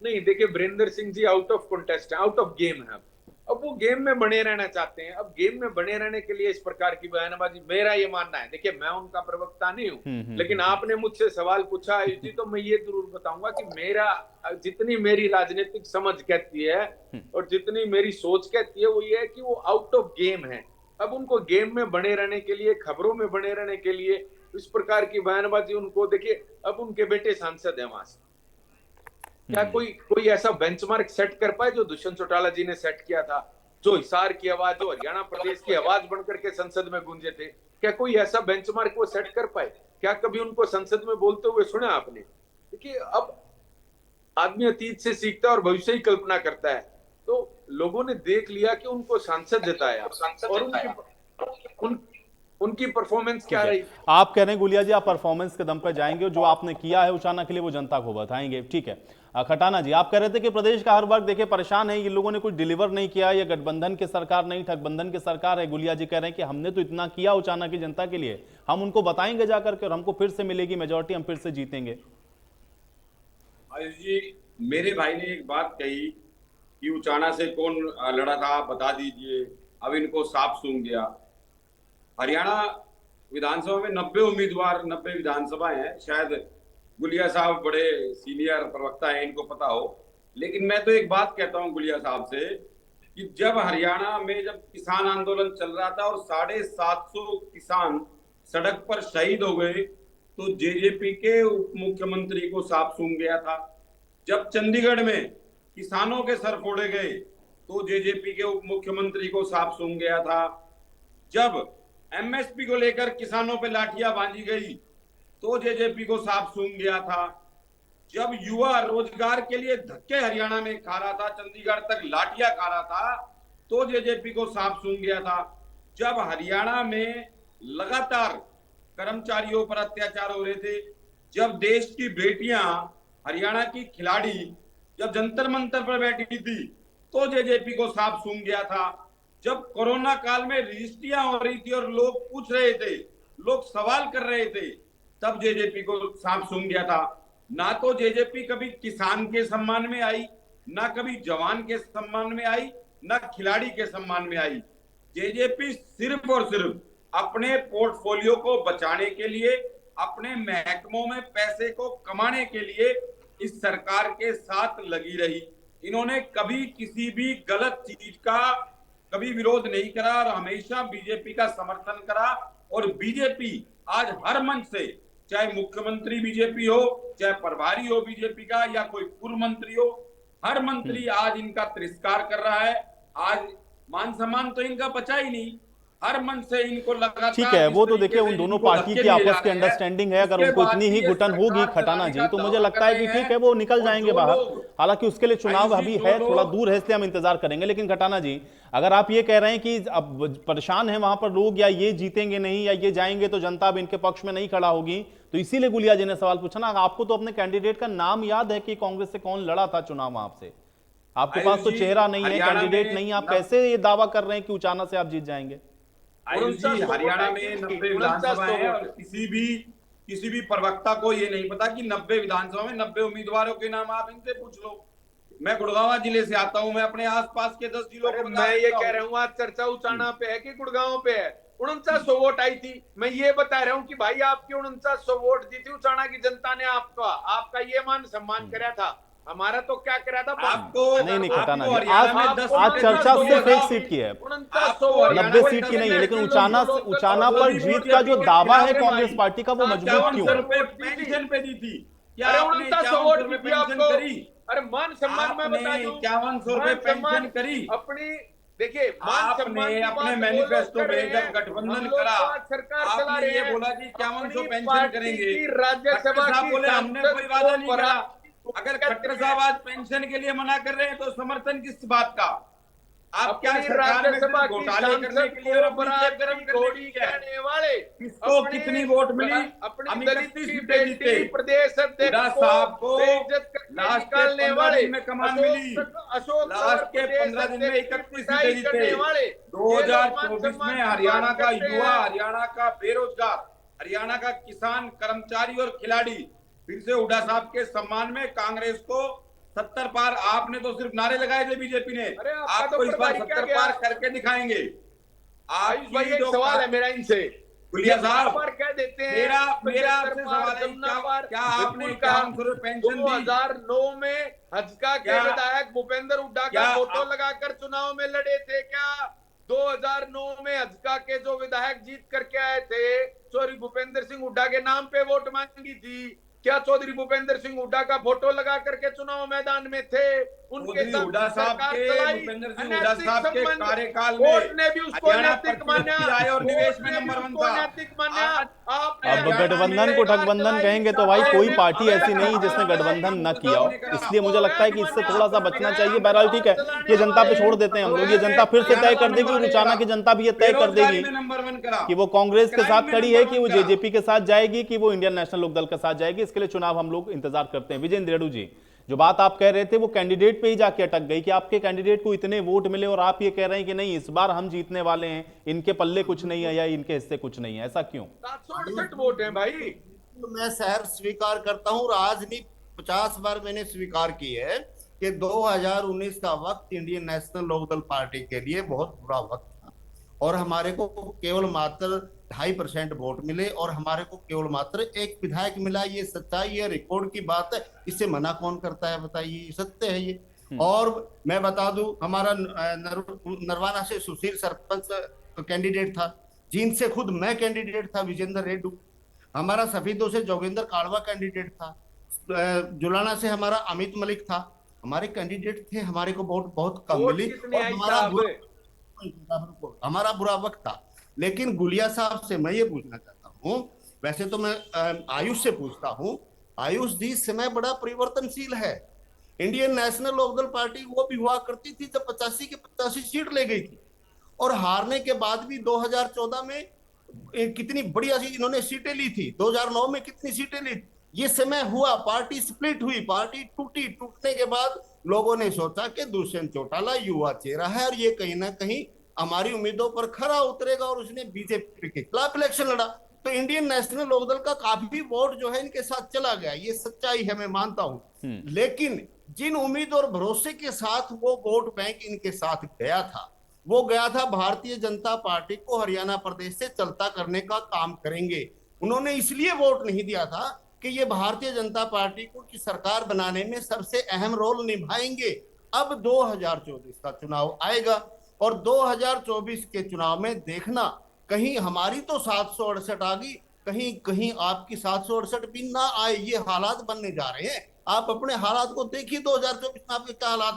[SPEAKER 10] नहीं, देखिए, Virendra Singh ji out of contest है, आउट ऑफ गेम है। अब वो गेम में बने रहना चाहते हैं। अब गेम में बने रहने के लिए इस प्रकार की बयानबाजी, मेरा ये मानना है, देखिए मैं उनका प्रवक्ता नहीं हूं, लेकिन आपने मुझसे सवाल पूछा आयुष जी, तो मैं ये जरूर बताऊंगा कि जितनी मेरी राजनीतिक समझ कहती है और जितनी मेरी सोच कहती है, वो ये है कि वो आउट ऑफ गेम है। अब उनको गेम में बने रहने के लिए, खबरों में बने रहने के लिए इस प्रकार की बयानबाजी उनको, देखिए, अब उनके बेटे सांसद है वहां से, क्या कोई ऐसा बेंचमार्क सेट कर पाए जो दुष्यंत चौटाला जी ने सेट किया था, जो हिसार की आवाज, जो हरियाणा प्रदेश की आवाज बनकर के संसद में गूंजे थे? क्या कोई ऐसा बेंचमार्क वो सेट कर पाए? क्या कभी उनको संसद में बोलते हुए सुना आपने? देखिए, अब आदमी अतीत से सीखता है और भविष्य की कल्पना करता है। तो लोगों ने देख लिया कि उनको सांसद जिताया और उनकी परफॉर्मेंस क्या रही।
[SPEAKER 1] आप कह रहे हैं गुलिया जी आप परफॉर्मेंस के दम पर जाएंगे और जो आपने किया है उचाना के लिए वो जनता को बताएंगे, ठीक है। खटाना जी, आप कह रहे थे कि प्रदेश का हर वर्ग देखिए परेशान है, ये लोगों ने कुछ डिलीवर नहीं किया, ये गठबंधन की सरकार नहीं, ठगबंधन की सरकार है। गुलिया जी कह रहे हैं कि हमने तो इतना किया उचाना की जनता के लिए, हम उनको बताएंगे जाकर के और हमको फिर से मिलेगी मेजोरिटी, हम फिर से जीतेंगे।
[SPEAKER 11] आयुष जी, मेरे भाई ने एक बात कही कि उचाना से कौन लड़ा था आप बता दीजिए, अब इनको साफ सूंघ गया। हरियाणा विधानसभा में 90 उम्मीदवार, 90 विधानसभा हैं, शायद गुलिया साहब बड़े सीनियर प्रवक्ता हैं, इनको पता हो, लेकिन मैं तो एक बात कहता हूं गुलिया साहब से कि जब हरियाणा में जब किसान आंदोलन चल रहा था और 750 किसान सड़क पर शहीद हो गए, तो जेजेपी के उप मुख्यमंत्री को साफ सूंघ गया था। जब चंडीगढ़ में किसानों के सर फोड़े गए तो जेजेपी के उप मुख्यमंत्री को साफ सूंघ गया था। जब एमएसपी को लेकर किसानों पे लाठियां बांधी गई तो जेजेपी को साफ सूंघ गया था। जब युवा रोजगार के लिए धक्के हरियाणा में खा रहा था, चंडीगढ़ तक लाठियां खा रहा था, तो जेजेपी को साफ सूंघ गया था। जब हरियाणा में लगातार कर्मचारियों पर अत्याचार हो रहे थे, जब देश की बेटियां, हरियाणा की खिलाड़ी जब जंतर मंतर पर बैठी थी, तो जेजेपी को साफ सूंघ गया था। जब कोरोना काल में रजिस्ट्रियां हो रही थी और लोग पूछ रहे थे, लोग सवाल कर रहे थे, तब जेजेपी को साफ सूंघ गया था। ना तो जेजेपी कभी किसान के सम्मान में आई, ना कभी जवान के सम्मान में आई, ना खिलाड़ी के सम्मान में आई। जेजेपी सिर्फ और सिर्फ अपने पोर्टफोलियो को बचाने के लिए, अपने महकमों में पैसे को कमाने के लिए इस सरकार के साथ लगी रही। इन्होंने कभी किसी भी गलत चीज का कभी विरोध नहीं करा और हमेशा बीजेपी का समर्थन करा। और बीजेपी आज हर मंच से, चाहे मुख्यमंत्री बीजेपी हो, चाहे प्रभारी हो बीजेपी का, या कोई पूर्व मंत्री हो, हर मंत्री आज इनका तिरस्कार कर रहा है। आज मान सम्मान तो इनका बचा ही नहीं, हर मंच से इनको लगा।
[SPEAKER 1] ठीक है, वो तो देखिए उन दोनों पार्टी की आपस की अंडरस्टैंडिंग है। अगर उनको इतनी ही घुटन होगी खटाना जी, तो मुझे लगता है कि ठीक है वो निकल जाएंगे बाहर। हालांकि उसके लिए चुनाव अभी है, थोड़ा दूर है, इसलिए हम इंतजार करेंगे। लेकिन खटाना जी, अगर आप ये कह रहे हैं कि अब परेशान है वहां पर लोग, या ये जीतेंगे नहीं, या ये जाएंगे तो जनता अब इनके पक्ष में नहीं खड़ा होगी, तो इसीलिए गुलिया जी ने सवाल पूछा ना। आपको तो अपने कैंडिडेट का नाम याद है कि कांग्रेस से कौन लड़ा था चुनाव वहां से? आपके पास तो चेहरा नहीं है, कैंडिडेट नहीं है, आप कैसे ये दावा कर रहे हैं कि उचाना से आप जीत जाएंगे?
[SPEAKER 11] हरियाणा में 90 विधानसभा है और किसी भी प्रवक्ता को ये नहीं पता कि 90 विधानसभा में 90 उम्मीदवारों के नाम आप इनसे पूछ लो। मैं गुड़गांव जिले से आता हूं, मैं अपने आसपास के 10 जिलों को
[SPEAKER 13] मैं ये कह रहा हूँ, आज चर्चा उचाना पे है कि गुड़गांव पे है। 4900 वोट आई थी। मैं ये बता रहा हूँ कि भाई आपकी 4900 वोट दी थी उचाना की जनता ने, आपका ये मान सम्मान करा था। हमारा तो क्या करा था
[SPEAKER 11] आपको?
[SPEAKER 1] नहीं खटाना जी, आज चर्चा सिर्फ एक सीट की है, 90 सीट की नहीं है। लेकिन उचाना पर जीत का जो दावा है कांग्रेस पार्टी का, वो मजबूत क्यों है?
[SPEAKER 11] पेंशन पे दी थी।
[SPEAKER 13] अरे 4900 वोट दी आपको। अरे मान सम्मान में बता दूं,
[SPEAKER 11] 5100 रुपए पेंशन करी
[SPEAKER 13] अपनी। देखिए
[SPEAKER 11] आपने अपने मैनिफेस्टो में जब गठबंधन करा, आपने ये बोला कि 5100 पेंशन करेंगे। राज्यसभा बोले हमने कोई वादा नहीं करा। अगर खट्टर साहब आज पेंशन के लिए मना कर रहे हैं तो समर्थन किस बात का? आप क्या राज्यसभा घोटाले करने के लिए
[SPEAKER 13] कहने वाले
[SPEAKER 11] किसको कितनी वोट मिली? हम 31 सीटें जीते।
[SPEAKER 13] प्रदेश अध्यक्ष
[SPEAKER 11] साहब को लास्ट के 15 दिन में कमान मिली, लास्ट के 15 दिन में 31 सीटें जीते। 2024 में हरियाणा का युवा, हरियाणा का बेरोजगार, हरियाणा का किसान, कर्मचारी और खिलाड़ी फिर से हुड्डा साहब के सम्मान में कांग्रेस को 70 पार। आपने तो सिर्फ नारे लगाए थे बीजेपी ने, आपको इस बार 70 पार करके दिखाएंगे।
[SPEAKER 13] आप भाई एक सवाल है मेरा इनसे,
[SPEAKER 11] गुलिया साहब
[SPEAKER 13] कह देते हैं
[SPEAKER 11] मेरा आपसे सवाल है, क्या आपने पेंशन
[SPEAKER 13] 2009 में हजका के विधायक भूपेंद्र हुड्डा का फोटो लगाकर चुनाव में लड़े थे क्या? 2009 में हजका के जो विधायक जीत करके आए थे, चौधरी भूपेंद्र सिंह हुड्डा के नाम पे वोट मांगी थी क्या? चौधरी भूपेंद्र सिंह हुड्डा का फोटो लगा करके चुनाव मैदान में थे। उनके
[SPEAKER 11] हुड्डा साहब के कार्यकाल में
[SPEAKER 13] ने भी उसको नैतिक माना
[SPEAKER 11] और निवेश में नंबर 1 था।
[SPEAKER 13] नैतिक माना।
[SPEAKER 1] अब गठबंधन को ठगबंधन कहेंगे तो भाई कोई पार्टी ऐसी नहीं जिसने गठबंधन न किया हो, इसलिए मुझे लगता है कि इससे थोड़ा सा बचना चाहिए। बहरहाल ठीक है, ये जनता पे छोड़ देते हैं हम लोग। ये जनता फिर से तय कर देगी, उचाना की जनता भी ये तय कर देगी कि वो कांग्रेस के साथ खड़ी है, कि वो जेजेपी के साथ जाएगी, कि वो इंडियन नेशनल लोकदल के साथ जाएगी। इसके लिए चुनाव हम लोग इंतजार करते हैं। विजेंद्र रेड्डी जी, जो बात आप कह रहे थे वो कैंडिडेट पे ही जाके अटक गई कि आपके कैंडिडेट को इतने वोट मिले और आप ये कह रहे हैं कि नहीं इस बार हम जीतने वाले हैं, इनके पल्ले कुछ नहीं है या इनके हिस्से कुछ नहीं है, ऐसा क्यों?
[SPEAKER 13] 768 वोट है भाई।
[SPEAKER 4] तो मैं शहर स्वीकार करता हूँ, राजनीति 50 बार मैंने स्वीकार की है कि 2019 का वक्त इंडियन नेशनल लोकदल पार्टी के लिए बहुत बुरा वक्त था और हमारे को केवल मात्र 2.5% वोट मिले और हमारे को केवल मात्र एक विधायक मिला। ये सच्चाई है, रिकॉर्ड की बात है, इससे मना कौन करता है बताइए? सत्य है ये। और मैं बता दूं, हमारा नरवाना से सुशील सरपंच कैंडिडेट था, जींद से खुद मैं कैंडिडेट था, विजेंद्र रेड्डी। हमारा सफीदों से जोगिंदर काड़वा कैंडिडेट था, जुलाना से हमारा अमित मलिक था। हमारे कैंडिडेट थे, हमारे को वोट बहुत कम मिली और हमारा बुरा वक्त था। लेकिन गुलिया साहब से मैं ये पूछना चाहता हूँ, वैसे तो मैं आयुष से पूछता हूँ, आयुष जी समय बड़ा परिवर्तनशील है। इंडियन नेशनल लोकदल पार्टी वो भी हुआ करती थी जब 85 की 85 सीट ले गई थी और हारने के बाद भी 2014 में कितनी बढ़िया इन्होंने सीटें ली थी, 2009 में कितनी सीटें ली। ये समय हुआ, पार्टी स्प्लिट हुई, पार्टी टूटी। टूटने के बाद लोगों ने सोचा कि दुष्यंत चौटाला युवा चेहरा है और ये कहीं ना कहीं हमारी उम्मीदों पर खरा उतरेगा और उसने बीजेपी के खिलाफ इलेक्शन लड़ा। तो इंडियन नेशनल लोकदल का काफी वोट जो है इनके साथ चला गया, ये सच्चाई है, मैं मानता हूं। लेकिन जिन उम्मीद और भरोसे के साथ वो वोट बैंक इनके साथ गया था वो गया था भारतीय जनता पार्टी को हरियाणा प्रदेश से चलता करने का काम करेंगे। उन्होंने इसलिए वोट नहीं दिया था कि ये भारतीय जनता पार्टी को की सरकार बनाने में सबसे अहम रोल निभाएंगे। अब 2024 का चुनाव आएगा और 2024 के चुनाव में देखना, कहीं हमारी तो 768 आ गई, कहीं कहीं आपकी 768 भी ना आए। ये हालात बनने जा रहे हैं। आप अपने हालात को देखिए, 2024 में आपके क्या हालात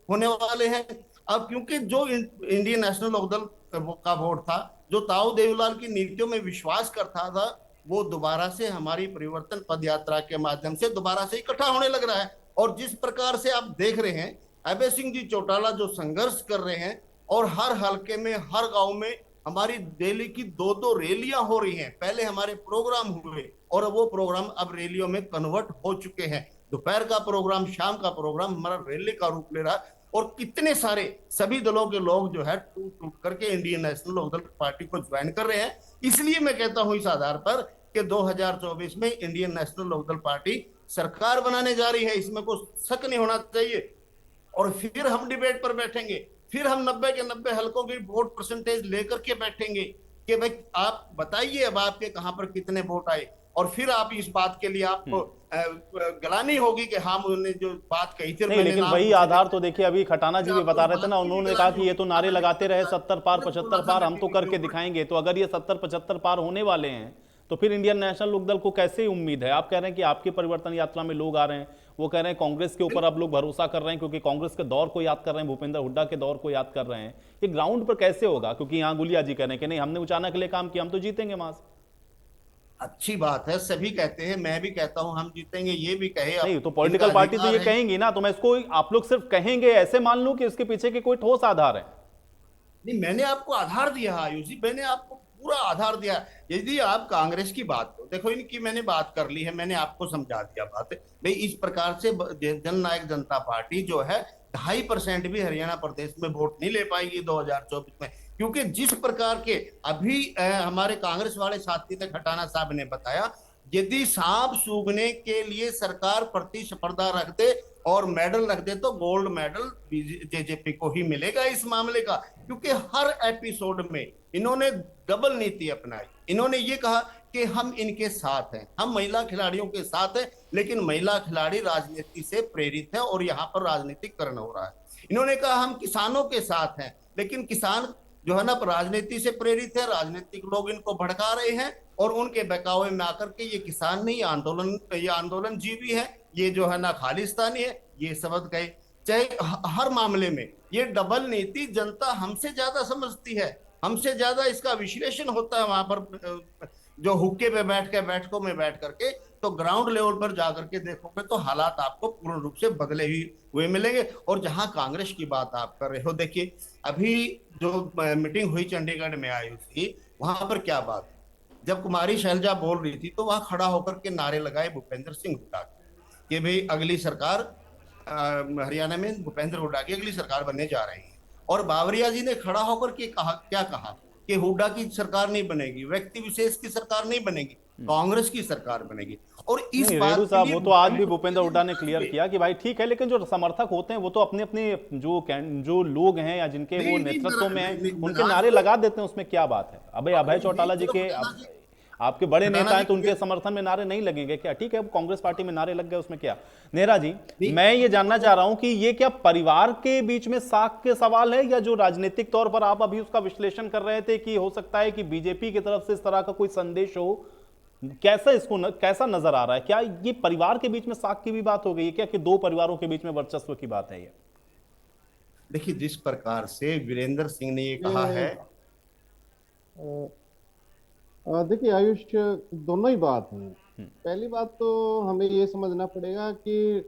[SPEAKER 4] होने वाले हैं। अब क्योंकि जो इंडियन नेशनल लोकदल का वोट था, जो ताऊ देवीलाल की नीतियों में विश्वास करता था, वो दोबारा से हमारी परिवर्तन पद यात्रा के माध्यम से दोबारा से इकट्ठा होने लग रहा है। और जिस प्रकार से आप देख रहे हैं अभय सिंह जी चौटाला जो संघर्ष कर रहे हैं, और हर हलके में हर गांव में हमारी दिल्ली की 2-2 रैलियां हो रही हैं। पहले हमारे प्रोग्राम हुए और वो प्रोग्राम अब रैलियों में कन्वर्ट हो चुके हैं। दोपहर का प्रोग्राम, शाम का प्रोग्राम हमारा रैली का रूप ले रहा है। और कितने सारे सभी दलों के लोग जो है टूट टूट करके इंडियन नेशनल लोकदल पार्टी को ज्वाइन कर रहे हैं। इसलिए मैं कहता हूं इस आधार पर कि 2024 में इंडियन नेशनल लोकदल पार्टी सरकार बनाने जा रही है, इसमें कोई शक नहीं होना चाहिए। और फिर हम डिबेट पर बैठेंगे, फिर हम 90 के 90 हलकों की वोट परसेंटेज लेकर के बैठेंगे कि भाई आप बताइए अब आपके कहां पर कितने वोट आए। और फिर आप इस बात के लिए आपको गलानी होगी कि हाँ उन्होंने जो बात कही थी।
[SPEAKER 1] नहीं, लेकिन वही आधार तो देखिए अभी खटाना जी भी बता रहे थे ना, उन्होंने कहा कि ये तो नारे लगाते रहे 70 पार 75 पार, हम तो करके दिखाएंगे। तो अगर ये 70-75 पार होने वाले हैं तो फिर इंडियन नेशनल लोकदल को कैसे उम्मीद है? आप कह रहे हैं कि आपकी परिवर्तन यात्रा में लोग आ रहे हैं, वो कह रहे हैं कांग्रेस के ऊपर अब लोग भरोसा कर रहे हैं क्योंकि कांग्रेस के दौर को याद कर रहे हैं, भूपेंद्र हुड्डा के दौर को याद कर रहे हैं। ये ग्राउंड पर कैसे होगा? क्योंकि यहाँ गुलिया जी कह रहे हैं कि नहीं हमने उचाना के लिए काम किया, हम तो जीतेंगे वहां से।
[SPEAKER 4] अच्छी बात है, सभी कहते हैं, मैं भी कहता हूं हम जीतेंगे, ये भी कहे।
[SPEAKER 1] नहीं तो पॉलिटिकल पार्टी तो ये कहेंगी ना, तो मैं इसको आप लोग सिर्फ कहेंगे ऐसे मान लूं कि इसके पीछे के कोई ठोस आधार है?
[SPEAKER 4] नहीं, मैंने आपको आधार दिया आयुष जी, मैंने आपको पूरा आधार दिया। यदि आप कांग्रेस की बात को देखो, इनकी मैंने बात कर ली है, मैंने आपको समझा दिया बात। भाई इस प्रकार से जननायक जनता पार्टी जो है 2.5% भी हरियाणा प्रदेश में वोट नहीं ले पाएगी 2024 में। क्योंकि जिस प्रकार के अभी हमारे कांग्रेस वाले साथी ने खटाना साहब ने बताया, यदि सांप सूंघने के लिए सरकार प्रतिस्पर्धा रख दे और मेडल रख दे तो गोल्ड मेडल जेजेपी को ही मिलेगा इस मामले का। क्योंकि हर एपिसोड में इन्होंने डबल नीति अपनाई। इन्होंने ये कहा कि हम इनके साथ हैं, हम महिला खिलाड़ियों के साथ हैं, लेकिन महिला खिलाड़ी राजनीति से प्रेरित है और यहाँ पर राजनीतिकरण हो रहा है। इन्होंने कहा हम किसानों के साथ हैं, लेकिन किसान जो है ना राजनीति से प्रेरित है, राजनीतिक लोग इनको भड़का रहे हैं और उनके बहकावे में आकर के ये किसान नहीं, ये आंदोलन जीवी है, ये जो है ना खालिस्तानी है, ये शब्द कहे। चाहे हर मामले में ये डबल नीति जनता हमसे ज्यादा समझती है, हमसे ज्यादा इसका विश्लेषण होता है वहां पर जो हुक्के पे बैठ के बैठकों में बैठ करके। तो ग्राउंड लेवल पर जाकर के देखोगे तो हालात आपको पूर्ण रूप से बदले हुए मिलेंगे। और जहां कांग्रेस की बात आप कर रहे हो, देखिए अभी जो मीटिंग हुई चंडीगढ़ में आई थी, वहां पर क्या बात, जब कुमारी शैलजा बोल रही थी तो वहां खड़ा होकर के नारे लगाए भूपेंद्र सिंह हुड्डा कि भाई अगली सरकार हरियाणा में भूपेंद्र हुड्डा की अगली सरकार बनने जा रही है। और बावरिया जी ने खड़ा होकर के कहा, क्या कहा कि हुड्डा की सरकार नहीं बनेगी, व्यक्ति विशेष की सरकार नहीं बनेगी, कांग्रेस की सरकार बनेगी। और इस बात
[SPEAKER 1] रेडू साहब वो तो आज भी भूपेंद्र हुड्डा ने क्लियर किया कि भाई ठीक है, लेकिन जो समर्थक होते हैं वो तो अपने अपने जो लोग हैं या जिनके वो नेतृत्व में हैं उनके नारे लगा देते हैं, उसमें क्या बात है? अबे अभय चौटाला जी के आपके बड़े नेता हैं तो उनके समर्थन में नारे नहीं लगेंगे क्या? ठीक है, कांग्रेस पार्टी में नारे लग गए, उसमें क्या? नेहरा जी, मैं ये जानना चाह रहा हूं कि ये क्या परिवार के बीच में साख के सवाल है, या जो राजनीतिक तौर पर आप अभी उसका विश्लेषण कर रहे थे कि हो सकता है कि बीजेपी की तरफ से इस तरह का कोई संदेश हो, कैसा नजर आ रहा है? क्या ये परिवार के बीच में साख की भी बात हो गई है क्या, कि दो परिवारों के बीच में वर्चस्व की बात है ये?
[SPEAKER 4] देखिए, जिस प्रकार से वीरेंद्र सिंह ने ये कहा है,
[SPEAKER 12] देखिए आयुष, दोनों ही बात हैं। पहली बात तो हमें ये समझना पड़ेगा कि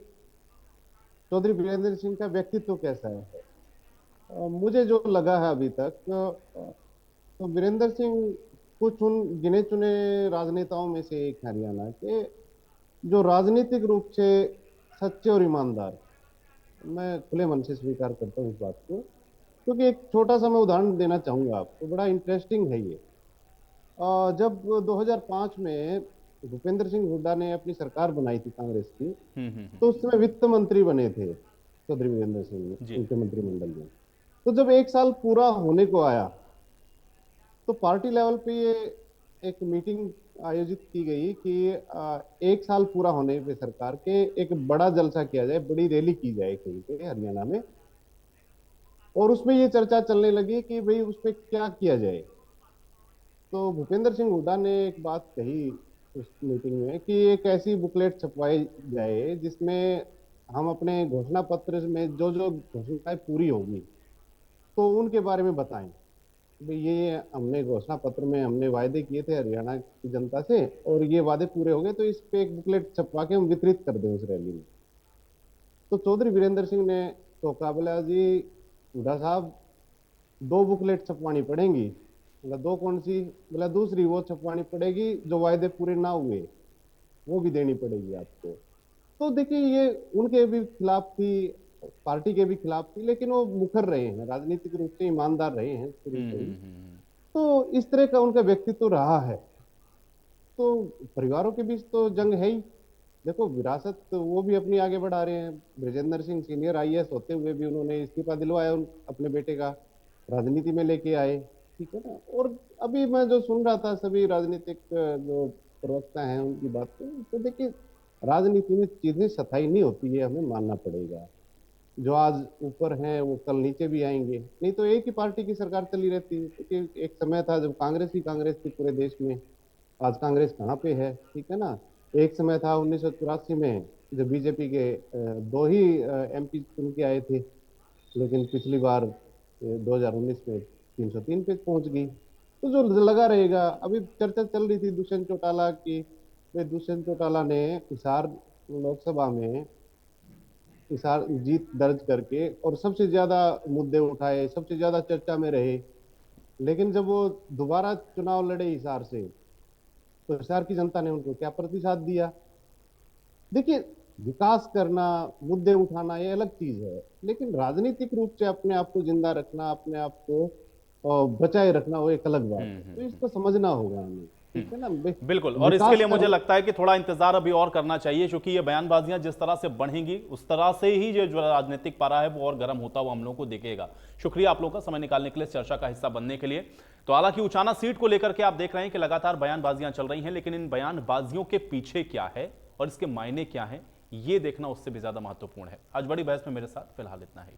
[SPEAKER 12] चौधरी वीरेंद्र सिंह का व्यक्तित्व कैसा है। मुझे जो लगा है अभी तक तो वीरेंद्र सिंह कुछ उन गिने चुने राजनेताओं में से एक हरियाणा के जो राजनीतिक रूप से सच्चे और ईमानदार, मैं खुले मन से स्वीकार करता हूँ इस बात को। क्योंकि एक छोटा सा मैं उदाहरण देना चाहूंगा आपको, बड़ा इंटरेस्टिंग है ये। जब 2005 में भूपेंद्र सिंह हुड्डा ने अपनी सरकार बनाई थी कांग्रेस की, तो उस समय वित्त मंत्री बने थे चौधरी वीरेंद्र सिंह ने, उनके मंत्रिमंडल में। तो जब 1 साल पूरा होने को आया तो पार्टी लेवल पे ये एक मीटिंग आयोजित की गई कि 1 साल पूरा होने पे सरकार के एक बड़ा जलसा किया जाए, बड़ी रैली की जाए कहीं पे हरियाणा में। और उसमें ये चर्चा चलने लगी कि भाई उसमें क्या किया जाए। तो भूपेंद्र सिंह हुड्डा ने एक बात कही उस मीटिंग में कि एक ऐसी बुकलेट छपवाई जाए जिसमें हम अपने घोषणा पत्र में जो जो घोषणाएं पूरी होगी तो उनके बारे में बताएं। भाई ये हमने घोषणा पत्र में हमने वायदे किए थे हरियाणा की जनता से और ये वादे पूरे हो गए, तो इस पे एक बुकलेट छपवा के हम वितरित कर दें उस रैली में। तो चौधरी वीरेंद्र सिंह ने तो कहा, बोला जी हुड्डा साहब 2 बुकलेट छपवानी पड़ेंगी। बोला 2 कौन सी? बोला दूसरी वो छपवानी पड़ेगी जो वायदे पूरे ना हुए, वो भी देनी पड़ेगी आपको। तो देखिए ये उनके भी खिलाफ थी, पार्टी के भी खिलाफ थी, लेकिन वो मुखर रहे हैं, राजनीतिक रूप से ईमानदार रहे हैं शुरू से ही। तो इस तरह का उनका व्यक्तित्व रहा है। तो परिवारों के बीच तो जंग है ही। देखो विरासत तो वो भी अपनी आगे बढ़ा रहे हैं। बृजेंद्र सिंह सीनियर IAS होते हुए भी उन्होंने इस्तीफा दिलवाया अपने बेटे का, राजनीति में लेके आए, ठीक है ना। और अभी मैं जो सुन रहा था सभी राजनीतिक जो प्रवक्ता हैं उनकी बात, तो देखिए राजनीति में चीजें स्थायी नहीं होती है, हमें मानना पड़ेगा। जो आज ऊपर हैं वो कल नीचे भी आएंगे, नहीं तो एक ही पार्टी की सरकार चली रहती है। क्योंकि एक समय था जब कांग्रेस ही कांग्रेस थी पूरे देश में, आज कांग्रेस कहाँ पे है, ठीक है ना। एक समय था 1984 में जब बीजेपी के 2 ही MP चुन के आए थे, लेकिन पिछली बार 2019 में 303 पे पहुंच गई। तो जो लगा रहेगा, अभी चर्चा चल रही थी दुष्यंत चौटाला की, दुष्यंत चौटाला ने हिसार लोकसभा में हिसार जीत दर्ज करके और सबसे ज्यादा मुद्दे उठाए, सबसे ज्यादा चर्चा में रहे। लेकिन जब वो दोबारा चुनाव लड़े हिसार से, तो हिसार की जनता ने उनको क्या प्रतिसाद दिया? देखिए विकास करना, मुद्दे उठाना ये अलग चीज है, लेकिन राजनीतिक रूप से अपने आप को जिंदा रखना, अपने आप को बचाए रखना, वो एक अलग बात है। तो इसको समझना होगा हमें, ठीक है ना।
[SPEAKER 1] बिल्कुल, और इसके लिए मुझे लगता है कि थोड़ा इंतजार अभी और करना चाहिए, क्योंकि ये बयानबाजियां जिस तरह से बढ़ेंगी उस तरह से ही जो राजनीतिक पारा है वो और गर्म होता हुआ हम लोगों को दिखेगा। शुक्रिया आप लोगों का समय निकालने के लिए, चर्चा का हिस्सा बनने के लिए। तो हालांकि उचाना सीट को लेकर के आप देख रहे हैं कि लगातार बयानबाजियां चल रही हैं, लेकिन इन बयानबाजियों के पीछे क्या है और इसके मायने क्या है, ये देखना उससे भी ज्यादा महत्वपूर्ण है। आज बड़ी बहस में मेरे साथ फिलहाल इतना ही।